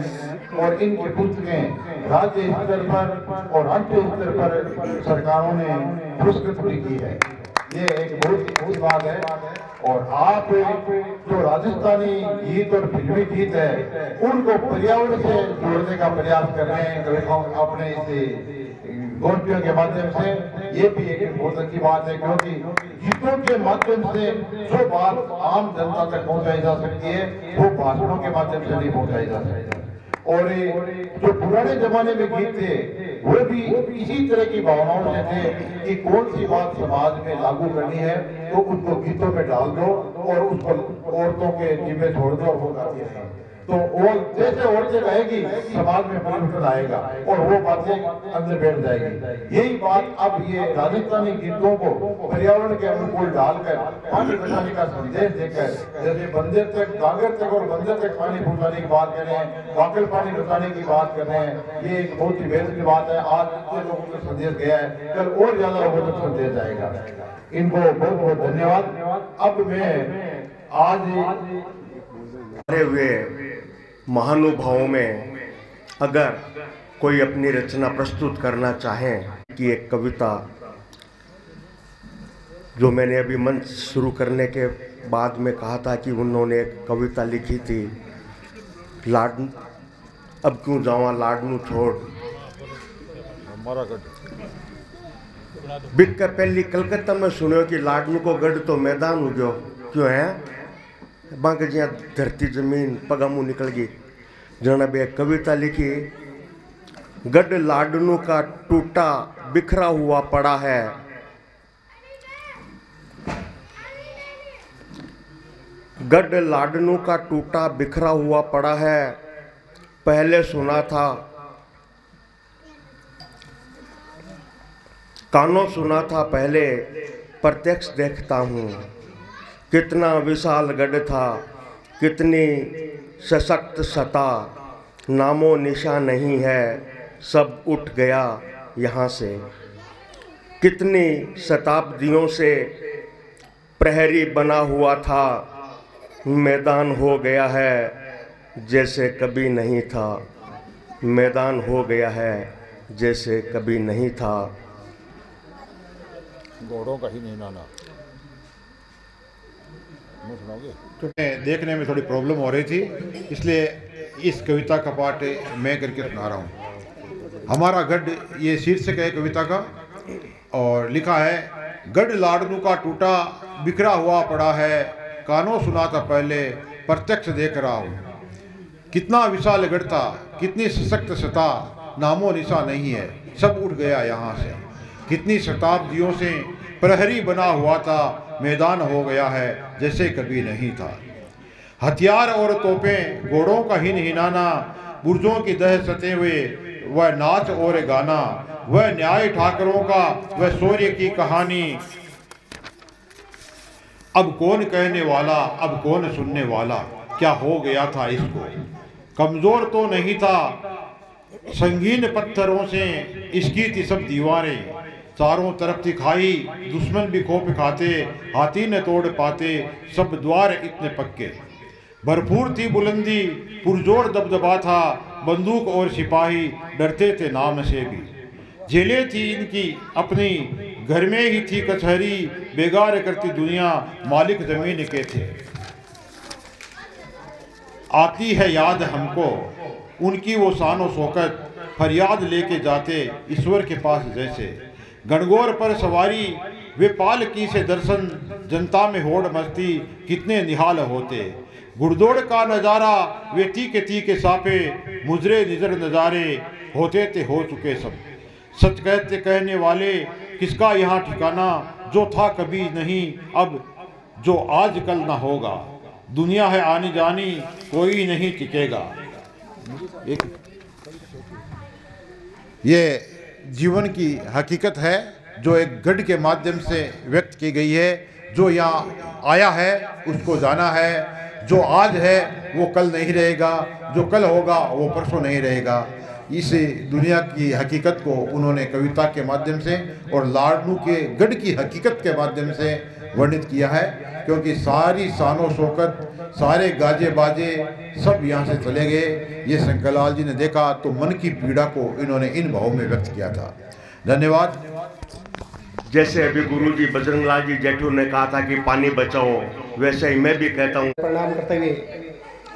और इनकी पुस्तकें राज्य स्तर पर और राष्ट्रीय स्तर पर सरकारों ने पुरस्कृत भी की है। ये एक बहुत ही बात है। और आप जो राजस्थानी गीत और फिल्मी गीत है उनको पर्यावरण से जोड़ने का प्रयास कर रहे हैं अपने इस गोष्ठियों के माध्यम से। ये भी एक बहुत अच्छी बात है क्योंकि गीतों के माध्यम से जो बात आम जनता तक पहुंचाई जा सकती है वो भाषणों के माध्यम से नहीं पहुंचाई जा सकती। और जो पुराने जमाने में गीत थे वो भी इसी तरह की भावनाओं से थे कि कौन सी बात समाज में लागू करनी है तो उसको गीतों में डाल दो और उसको औरतों के जिम्मे छोड़ दो और वो गाती रहे। तो वो जैसे औरतें कहेगी समाज में परिवर्तन आएगा और वो बातें अंदर बैठ जाएगी। यही बात अब ये राजस्थानी गीतों को पर्यावरण के अनुकूल डालकर पानी बचाने का संदेश देकर, जैसे बंदर तक गागर तक और बंदर तक पानी पहुंचाने की बात कर रहे हैं, वाकई पानी बचाने की बात कर रहे हैं, ये एक बहुत ही बेहतरीन बात है। आज जितने लोगों को संदेश गया है, कल और ज्यादा लोगों तक संदेश जाएगा। इनको बहुत बहुत धन्यवाद। अब मैं आज हुए महानुभावों में अगर कोई अपनी रचना प्रस्तुत करना चाहें कि एक कविता जो मैंने अभी मंच शुरू करने के बाद में कहा था कि उन्होंने एक कविता लिखी थी, लाड अब क्यों जावा लाडनू छोड़, बिट कर पहली कलकत्ता में सुनो कि लाडनू को गढ़ तो मैदान हो गयो, क्यों है बांक जिया धरती जमीन पगामू निकल गई। जन अब एक कविता लिखी, गढ़ लाडनू का टूटा बिखरा हुआ पड़ा है, गढ़ लाडनू का टूटा बिखरा हुआ पड़ा है, पहले सुना था कानों सुना था पहले प्रत्यक्ष देखता हूँ, कितना विशाल गढ़ था कितनी सशक्त सता, नामो निशा नहीं है सब उठ गया यहाँ से, कितनी शताब्दियों से प्रहरी बना हुआ था, मैदान हो गया है जैसे कभी नहीं था, मैदान हो गया है जैसे कभी नहीं था। घोड़ों का ही नहीं नाना देखने में थोड़ी प्रॉब्लम हो रही थी, इसलिए इस कविता का पाठ मैं करके सुना रहा हूँ। हमारा गढ़, ये शीर्षक है कविता का, और लिखा है, गढ़ लाडनू का टूटा बिखरा हुआ पड़ा है, कानों सुना था पहले प्रत्यक्ष देख रहा हूँ, कितना विशाल गढ़ था कितनी सशक्त सता, नामो निशा नहीं है सब उठ गया यहाँ से, कितनी शताब्दियों से प्रहरी बना हुआ था, मैदान हो गया है जैसे कभी नहीं था। हथियार और तोपें घोड़ों का हिनहिनाना, बुर्जों की दहशतें हुए वह नाच और गाना, वह न्याय ठाकरों का वह शौर्य की कहानी, अब कौन कहने वाला अब कौन सुनने वाला, क्या हो गया था इसको, कमजोर तो नहीं था संगीन पत्थरों से इसकी थी सब दीवारें, चारों तरफ थी खाई दुश्मन भी खोप खाते, हाथी न तोड़ पाते सब द्वार इतने पक्के, भरपूर थी बुलंदी पुरजोर दबदबा था, बंदूक और सिपाही डरते थे नाम से भी, जेलें थी इनकी अपनी घर में ही थी कचहरी, बेगार करती दुनिया मालिक जमीन के थे। आती है याद हमको उनकी वो शान और शौकत, फरियाद लेके जाते ईश्वर के पास जैसे, गणगौर पर सवारी वे पालकी से दर्शन, जनता में होड़ मस्ती कितने निहाल होते, घुड़दौड़ का नज़ारा वे तीके सापे, मुजरे निजर नज़ारे होते थे हो चुके सब, सच कहते कहने वाले किसका यहाँ ठिकाना, जो था कभी नहीं अब जो आज कल ना होगा, दुनिया है आनी जानी कोई नहीं टिकेगा। ये जीवन की हकीकत है जो एक गढ़ के माध्यम से व्यक्त की गई है, जो यहाँ आया है उसको जाना है, जो आज है वो कल नहीं रहेगा, जो कल होगा वो परसों नहीं रहेगा। इस दुनिया की हकीकत को उन्होंने कविता के माध्यम से और लाडनू के गढ़ की हकीकत के माध्यम से वर्णित किया है, क्योंकि सारी शानो शौकत सारे गाजे बाजे सब यहाँ से चले गए। ये शंकरलाल जी ने देखा तो मन की पीड़ा को इन्होंने इन भावों में व्यक्त किया था। धन्यवाद। जैसे अभी गुरुजी बजरंगलाल जी जेठू ने कहा था कि पानी बचाओ, वैसे ही मैं भी कहता हूँ। प्रणाम करते हुए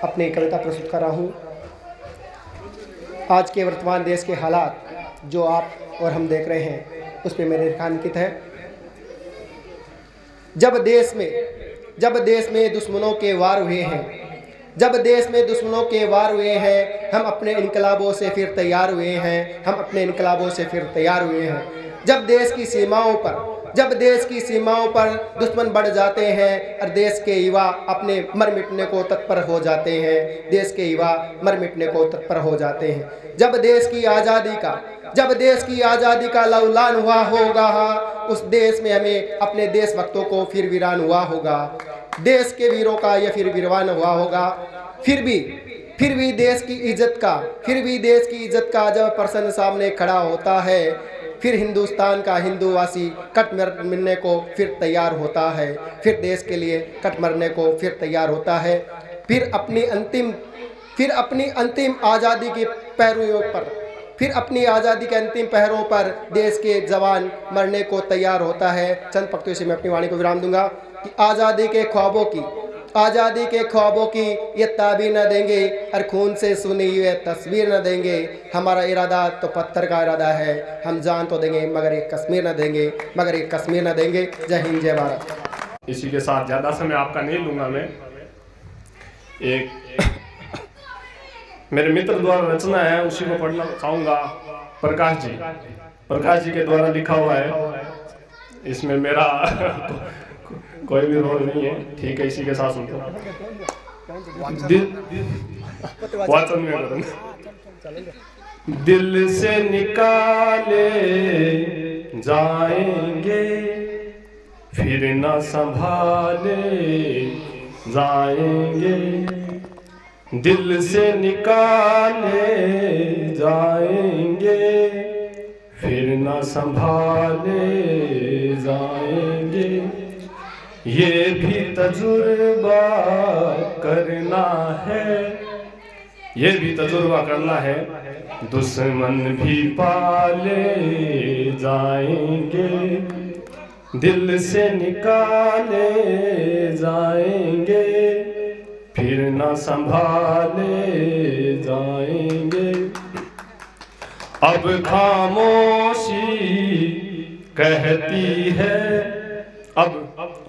अपनी कविता प्रस्तुत कर रहा हूँ। आज के वर्तमान देश के हालात जो आप और हम देख रहे हैं उस पर मेरे रेखांकित है। जब देश में दुश्मनों के वार हुए हैं, जब देश में दुश्मनों के वार हुए हैं, हम अपने इनकलाबों से फिर तैयार हुए हैं, हम अपने इनकलाबों से फिर तैयार हुए हैं। जब देश की सीमाओं पर दुश्मन बढ़ जाते हैं और देश के युवा अपने मर मिटने को तत्पर हो जाते हैं, देश के युवा मर मिटने को तत्पर हो जाते हैं। जब देश की आज़ादी का लौलान हुआ होगा, उस देश में हमें अपने देशभक्तों को फिर वीरान हुआ होगा, देश के वीरों का यह फिर वीरवान हुआ होगा। फिर भी देश की इज्जत का जब प्रश्न सामने खड़ा होता है, फिर हिंदुस्तान का हिंदूवासी कट मरने को फिर तैयार होता है, फिर देश के लिए कट मरने को फिर तैयार होता है, फिर अपनी अंतिम आज़ादी के अंतिम पहरों पर देश के जवान मरने को तैयार होता है। चंद पंक्तियों से मैं अपनी वाणी को विराम दूंगा कि आज़ादी के ख्वाबों की ये ताबीर न देंगे और खून से सुनी हुई तस्वीर न देंगे। हमारा इरादा तो पत्थर का इरादा है, हम जान तो देंगे मगर एक कश्मीर न देंगे। जय हिंद, जय भारत। इसी के साथ ज़्यादा समय आपका नहीं लूँगा मैं। एक मेरे मित्र द्वारा रचना है, उसी को पढ़ना चाहूँगा। प्रकाश जी के द्वारा लिखा हुआ है। इसमें मेरा कोई भी रोल नहीं है, ठीक है। इसी के साथ सुनते वाचन में करूँगा। दिल से निकाले जाएंगे फिर न संभाले जाएंगे, दिल से निकाले जाएंगे फिर न संभाले जाएंगे। ये भी तजुर्बा करना है, दुश्मन भी पाले जाएंगे, दिल से निकाले जाएंगे फिर न संभाले जाएंगे। अब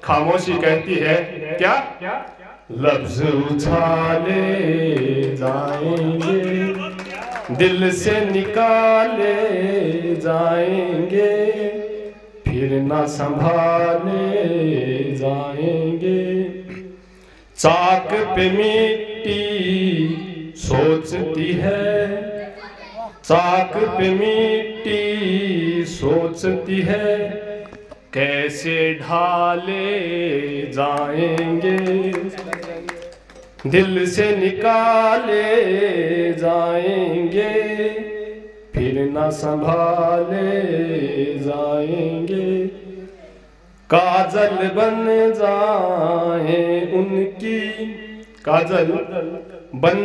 खामोशी कहती है क्या लफ्ज उछाले जाएंगे, दिल से निकाले जाएंगे फिर न संभाले जाएंगे। चाक पे मिट्टी सोचती है कैसे ढाले जाएंगे, दिल से निकाले जाएंगे फिर न संभाले जाएंगे। काजल बन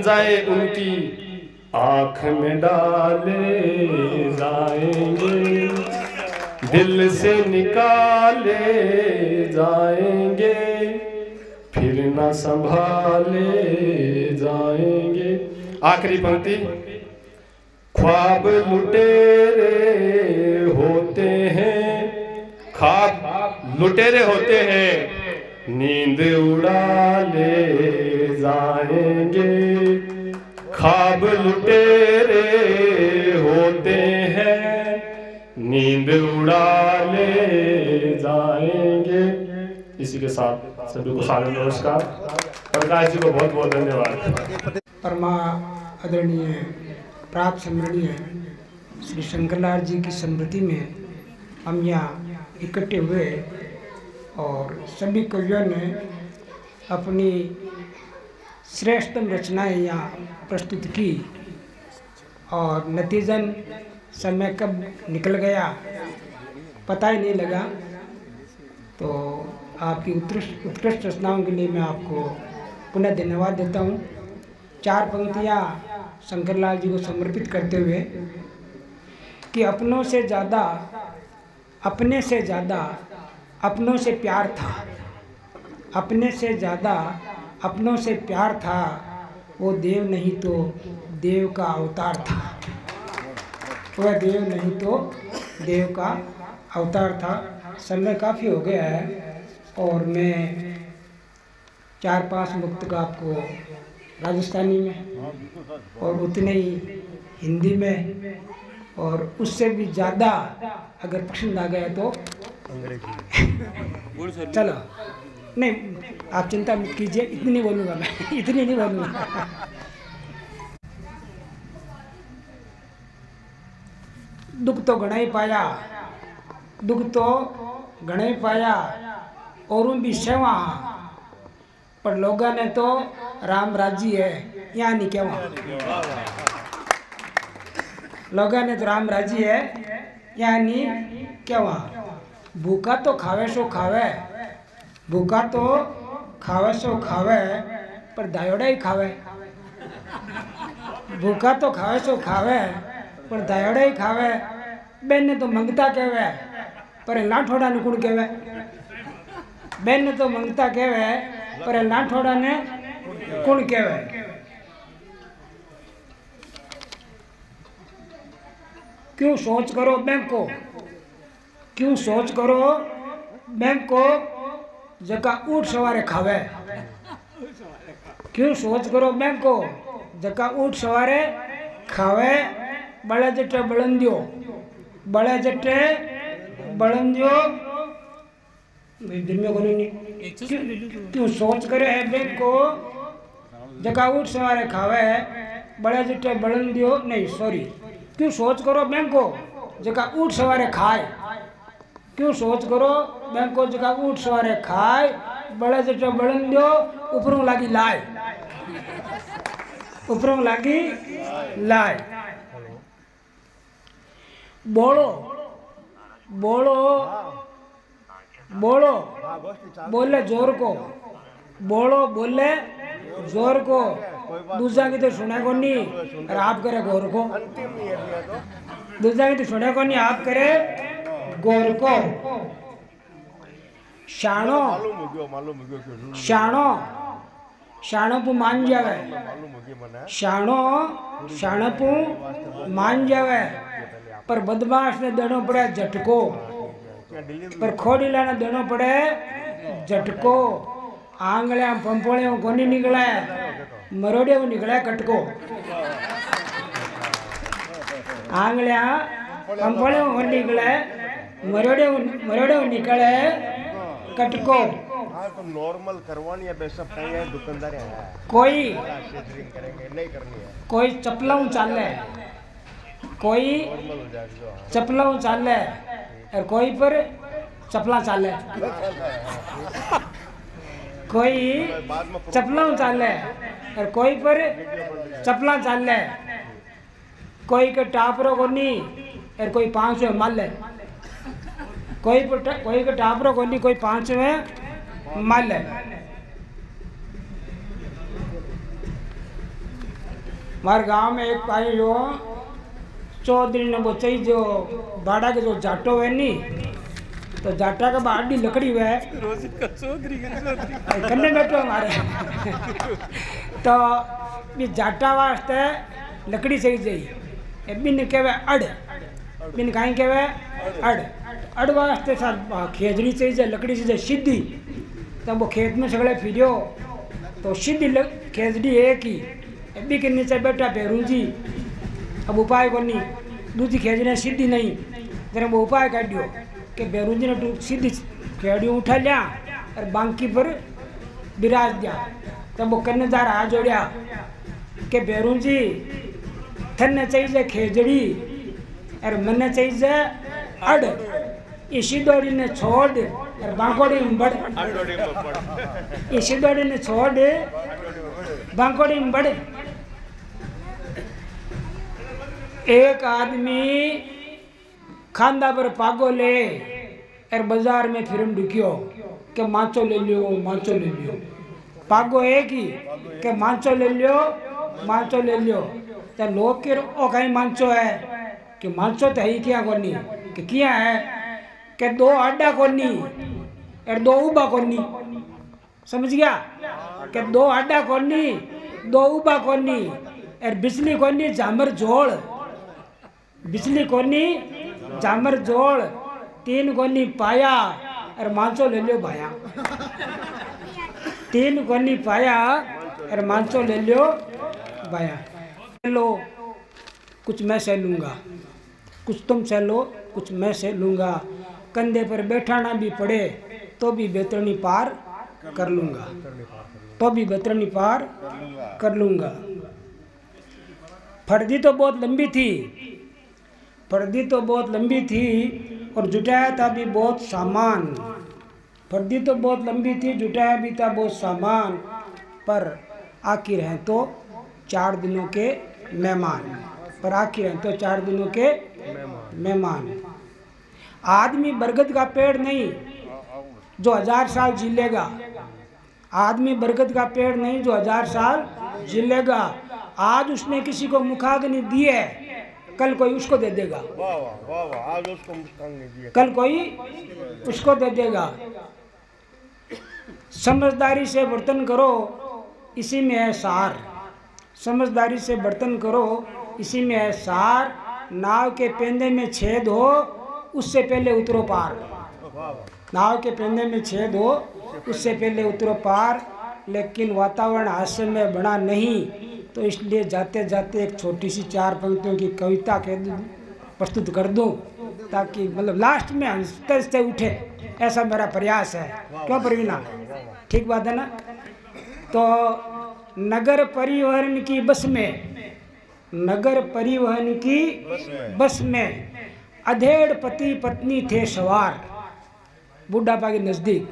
जाए उनकी आँख में डाले जाएंगे, दिल से निकाले जाएंगे फिर न संभाले जाएंगे। आखिरी पंक्ति। ख्वाब लुटेरे होते हैं नींद उड़ा ले जाएंगे, ख्वाब लुटेरे होते हैं नींद उड़ा ले जाएंगे। इसी के साथ सभी को सादर नमस्कार। प्रकाश जी को बहुत बहुत धन्यवाद। परमा आदरणीय प्राप्त स्मरणीय श्री शंकरलाल जी की स्मृति में हम यहाँ इकट्ठे हुए और सभी कवियों ने अपनी श्रेष्ठतम रचनाएं यहाँ प्रस्तुत की और नतीजन समय कब निकल गया पता ही नहीं लगा। तो आपकी उत्कृष्ट रचनाओं के लिए मैं आपको पुनः धन्यवाद देता हूँ। 4 पंक्तियाँ शंकरलाल जी को समर्पित करते हुए कि अपनों से ज़्यादा अपनों से प्यार था, अपने से ज़्यादा अपनों से प्यार था, वो देव नहीं तो देव का अवतार था, वह देव नहीं तो देव का अवतार था। समय काफ़ी हो गया है और मैं 4-5 मुक्त का आपको राजस्थानी में और उतने ही हिंदी में, और उससे भी ज़्यादा अगर पसंद आ गया तो चलो नहीं, आप चिंता मत कीजिए, इतनी नहीं बोलूँगा मैं, इतनी नहीं बोलूँगा। दुख तो घना ही पाया, दुख तो घना ही पाया और भी सेवा, पर लोगों ने तो राम राजी है यहाँ नहीं क्या, लोगों ने तो राम राजी है यहाँ नहीं क्या। भूखा तो खावे सो खावे, भूखा तो खावे सो खावे, पर दायोड़ा ही खावे। भूखा तो खावे सो खावे, पर दायोड़ा ही खावे। बेन ने तो मंगता कहवे, पर लाठोड़ा ने कुण कहवे। बेन ने तो मंगता कहवे, पर लाठोड़ा ने कुण कहवे। क्यों सोच करो बैंक को, क्यों सोच करो बैंक को, जगह ऊँट सवारे खावे। क्यों सोच करो बैंक को, जगह ऊँट सवारे खावे। बड़े जट्टे बलंदियो, बड़े जट्टे बलंदियो, दिन में कोई नहीं। क्यों सोच करे है बैंक को, जगह ऊँट सवारे खावे। बड़े जट्टे बलंदियो नहीं, सॉरी, क्यों सोच करो बैंक को, जगह ऊँट सवारे खाए। क्यों सोच करो बैंक को, जगह ऊँट सवारे खाए। बड़े जट्टे बलंदियो ऊपरों लागी लाए, ऊपरों लागी लाए। बोलो बोलो बोलो, बोले जोर को, बोलो बोले जोर को। दूसरा की तो सुने को नहीं, और आप करे गौर को। दूसरा की तो सुने को नहीं, आप करे गौर को। शाणो शाणो शाणो पू मान जावे, शाणो शाणो पू मान जावे, पर बदमाश ने देना पड़े झटको, पर खोड़ीला ने देना पड़े झटको। आंगलियां पंपोड़ियों को नहीं निकले, मरोड़ियों को निकले कटको। आंगलियां पंपोड़ियों को निकले, मरोड़ियों निकले कटको। नॉर्मल करवानी है, पैसा है दुकानदार है। कोई चपलाऊ चाले, कोई चपलाऊ चाले, और कोई पर चपला चाले। कोई चपलाऊ चाले और कोई पर चपला चाले। कोई के टापरो को नहीं और कोई 500 माल ले। कोई के टापरो को नहीं, कोई 500 माल ले। हमारे गांव में एक भाई जो चौधरी ने वो चाहिए, जो बाड़ा के जो जाटो है नी, तो जाटा का बाड़ी लकड़ी हुआ है कन्ने बैठो हमारे। तो ये जाटा वास्ते लकड़ी चाहिए। बिन कहवे अड़, बिन कहीं कहवे अड़, अड़ वास्ते साथ खेजड़ी चाहिए, लकड़ी चाहिए सीधी। तब वो खेत में सगड़े फिरियो तो सीधी खेजड़ी एक ही। अभी के नीचे बैठा पेरू जी, अब उपाय को नहीं, दूसरी खेजड़ी सीधी नहीं। जरा वो उपाय काटियो कि बेरूजी ने सीधी खेड़ी उठा लिया और बांकी पर बिराज दिया। तब वो कन्नेदार हाथ जोड़िया कि बेरूजी थने चाहिए खेजड़ी और मने चाहिए अड़। इसी दौड़ी ने छोड़ और बांकोड़ी में बढ़, इसी दौड़ी ने छोड़ बांकोड़ी में बढ़। एक आदमी खांदा पर पागो ले और बाजार में फिर ढुकियो के मांचो ले लियो, मांचो ले लियो। पागो एक ही के मांचो ले लियो, मांचो ले लियो। तो लोग के ओ कहीं मांचो है कि मांचो तो है क्या कोनी, कि क्या है कि 2 आडा कोनी और 2 उबा कोनी। समझ गया कि 2 आडा कोनी 2 उबा कोनी और बिजली कोनी झामर जोड़, बिजली कोनी झामर जोड़। 3 कोनी पाया और मांचो ले लियो भाया। 3 कोनी पाया अरे मानसो ले लो बाया लो, कुछ मैं से लूँगा, कुछ तुम से लो, कुछ मैं से लूँगा, कंधे पर बैठाना भी पड़े तो भी बैतरणी पार कर लूँगा, तो भी बैतरणी पार कर लूँगा। फर्दी तो बहुत लंबी थी, फर्दी तो बहुत लंबी थी और जुटाया था भी बहुत सामान। फर्दी तो बहुत लंबी थी, जुटाया भी था बहुत सामान, पर आखिर हैं तो 4 दिनों के मेहमान, पर आखिर हैं तो 4 दिनों के मेहमान। आदमी बरगद का पेड़ नहीं जो 1000 साल जी लेगा, आदमी बरगद का पेड़ नहीं जो 1000 साल जी लेगा। आज उसने किसी को मुखाग्नि दी है, कल कोई उसको दे देगा, आज उसको मुखाग्नि दी है, कल कोई उसको दे देगा। समझदारी से बर्तन करो, इसी में है सार, समझदारी से बर्तन करो, इसी में है सार। नाव के पेंदे में छेद हो, उससे पहले उतरो पार, नाव के पेंदे में छेद हो, उससे पहले उतरो पार। लेकिन वातावरण हास्य में बना नहीं, तो इसलिए जाते जाते एक छोटी सी 4 पंक्तियों की कविता के प्रस्तुत कर दूं, ताकि मतलब लास्ट में हंसते हंसते उठे, ऐसा मेरा प्रयास है। क्यों प्रवीणा, ठीक बात है ना? तो नगर परिवहन की बस में, नगर परिवहन की बस में अधेड़ पति पत्नी थे सवार, बुढ़ापा के नज़दीक।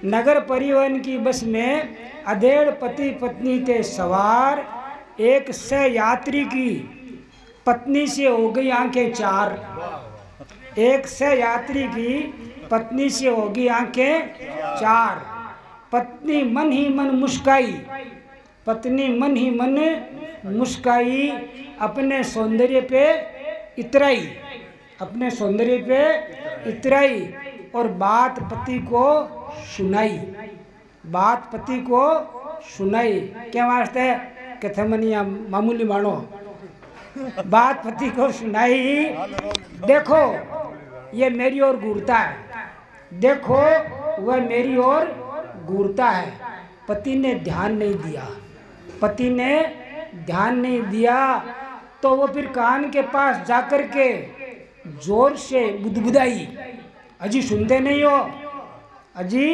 नगर परिवहन की बस में अधेड़ पति पत्नी थे सवार, एक सह यात्री की पत्नी से हो गई आंखें 4, एक सह यात्री की पत्नी से होगी आंखें 4। पत्नी मन ही मन मुस्काई, पत्नी मन ही मन मुस्काई, अपने सौंदर्य पे इतराई, अपने सौंदर्य पे इतराई, और बात पति को सुनाई, बात पति को सुनाई। क्या वास्ते कि थमनिया मामूली मानो, बात पति को सुनाई। देखो ये मेरी ओर घूरता है, देखो वह मेरी ओर घूरता है। पति ने ध्यान नहीं दिया, पति ने ध्यान नहीं दिया, तो वो फिर कान के पास जाकर के जोर से बुदबुदाई, अजी सुनते नहीं हो, अजी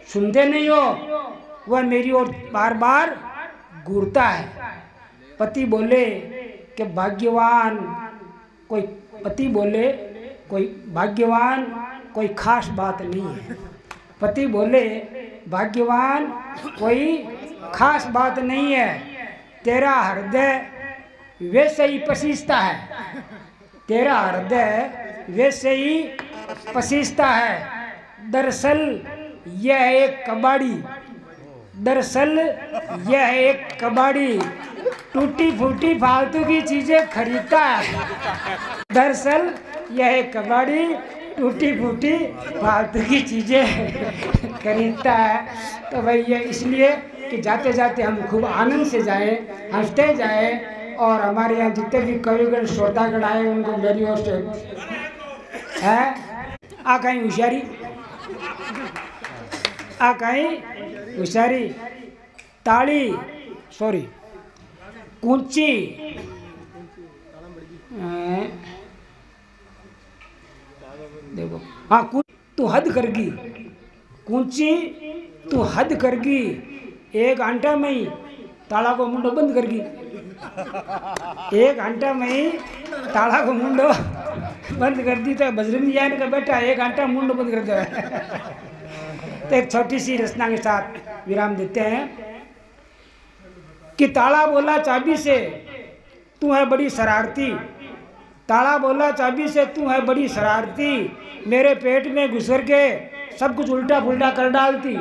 सुनते नहीं हो। वह मेरी ओर बार बार घूरता है। पति बोले कि भाग्यवान कोई, पति बोले कोई भाग्यवान कोई खास बात नहीं है, पति बोले भाग्यवान कोई खास बात नहीं है, तेरा हृदय वैसे ही पसीजता है, तेरा हृदय वैसे ही पसीजता है। दरअसल यह एक कबाड़ी, दरअसल यह एक कबाड़ी टूटी फूटी फालतू की चीजें खरीदता है। दरअसल यह एक कबाड़ी टूटी फूटी फालतू की चीजें खरीदता है। तो भाई ये इसलिए कि जाते जाते हम खूब आनंद से जाएं, हंसते जाएं, और हमारे यहाँ जितने भी कविगण श्रोतागण आए उनको मेरी ओर से है आ कहीं होशियारी, आ कहीं होशियारी। ताली सॉरी कूंची, देखो हाँ, तू हद करगी, कूंची तू हद करगी, 1 घंटा में ही ताला को मुंडो बंद करगी, 1 घंटा में ही ताला को मुंडो बंद कर दी। तो बजरंगी जान का बेटा 1 घंटा मुंडो बंद कर दे। तो एक छोटी सी रचना के साथ विराम देते हैं कि ताला बोला चाबी से तू है बड़ी शरारती, ताला बोला चाबी से तू है बड़ी शरारती, मेरे पेट में घुस के सब कुछ उल्टा पुल्टा कर डालती।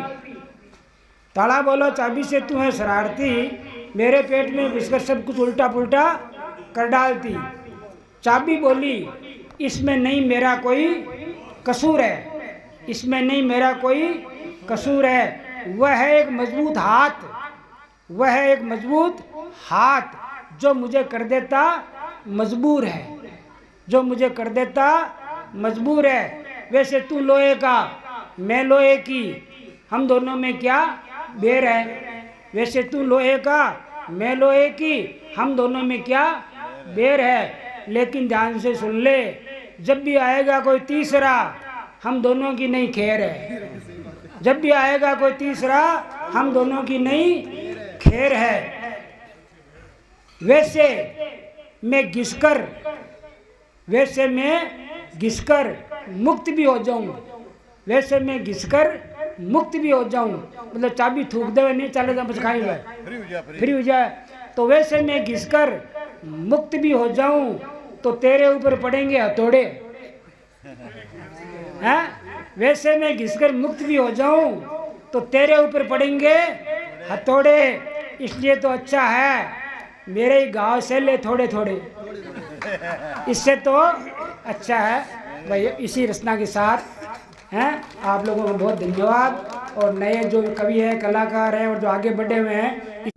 ताला बोला चाबी से तू है शरारती, मेरे पेट में घुसकर सब कुछ उल्टा पुल्टा कर डालती। चाबी बोली इसमें नहीं मेरा कोई कसूर है, इसमें नहीं मेरा कोई कसूर है। वह है एक मजबूत हाथ, वह है एक मजबूत हाथ जो मुझे कर देता मजबूर है, जो मुझे कर देता मजबूर है। वैसे तू लोहे का मैं लोहे की, हम दोनों में क्या बेर है, वैसे तू लोहे का मैं लोहे की, हम दोनों में क्या बैर है। लेकिन ध्यान से सुन ले, जब भी आएगा कोई तीसरा हम दोनों की नहीं खैर है। जब भी आएगा कोई तीसरा हम दोनों की नहीं खैर है। वैसे मैं घिसकर मुक्त भी हो जाऊं, वैसे मैं घिसकर मुक्त भी हो जाऊं, मतलब चाबी थूक दे नहीं चले जा बस खाई फ्री हो जाए। तो वैसे मैं घिसकर मुक्त भी हो जाऊं तो तेरे ऊपर पड़ेंगे हथौड़े हैं। वैसे मैं घिसकर मुक्त भी हो जाऊं तो तेरे ऊपर पड़ेंगे हथौड़े। इसलिए तो अच्छा है मेरे ही गाँव से ले थोड़े थोड़े, इससे तो अच्छा है भाई। इसी रचना के साथ हैं आप लोगों को बहुत धन्यवाद। और नए जो कवि हैं, कलाकार हैं और जो आगे बढ़े हुए हैं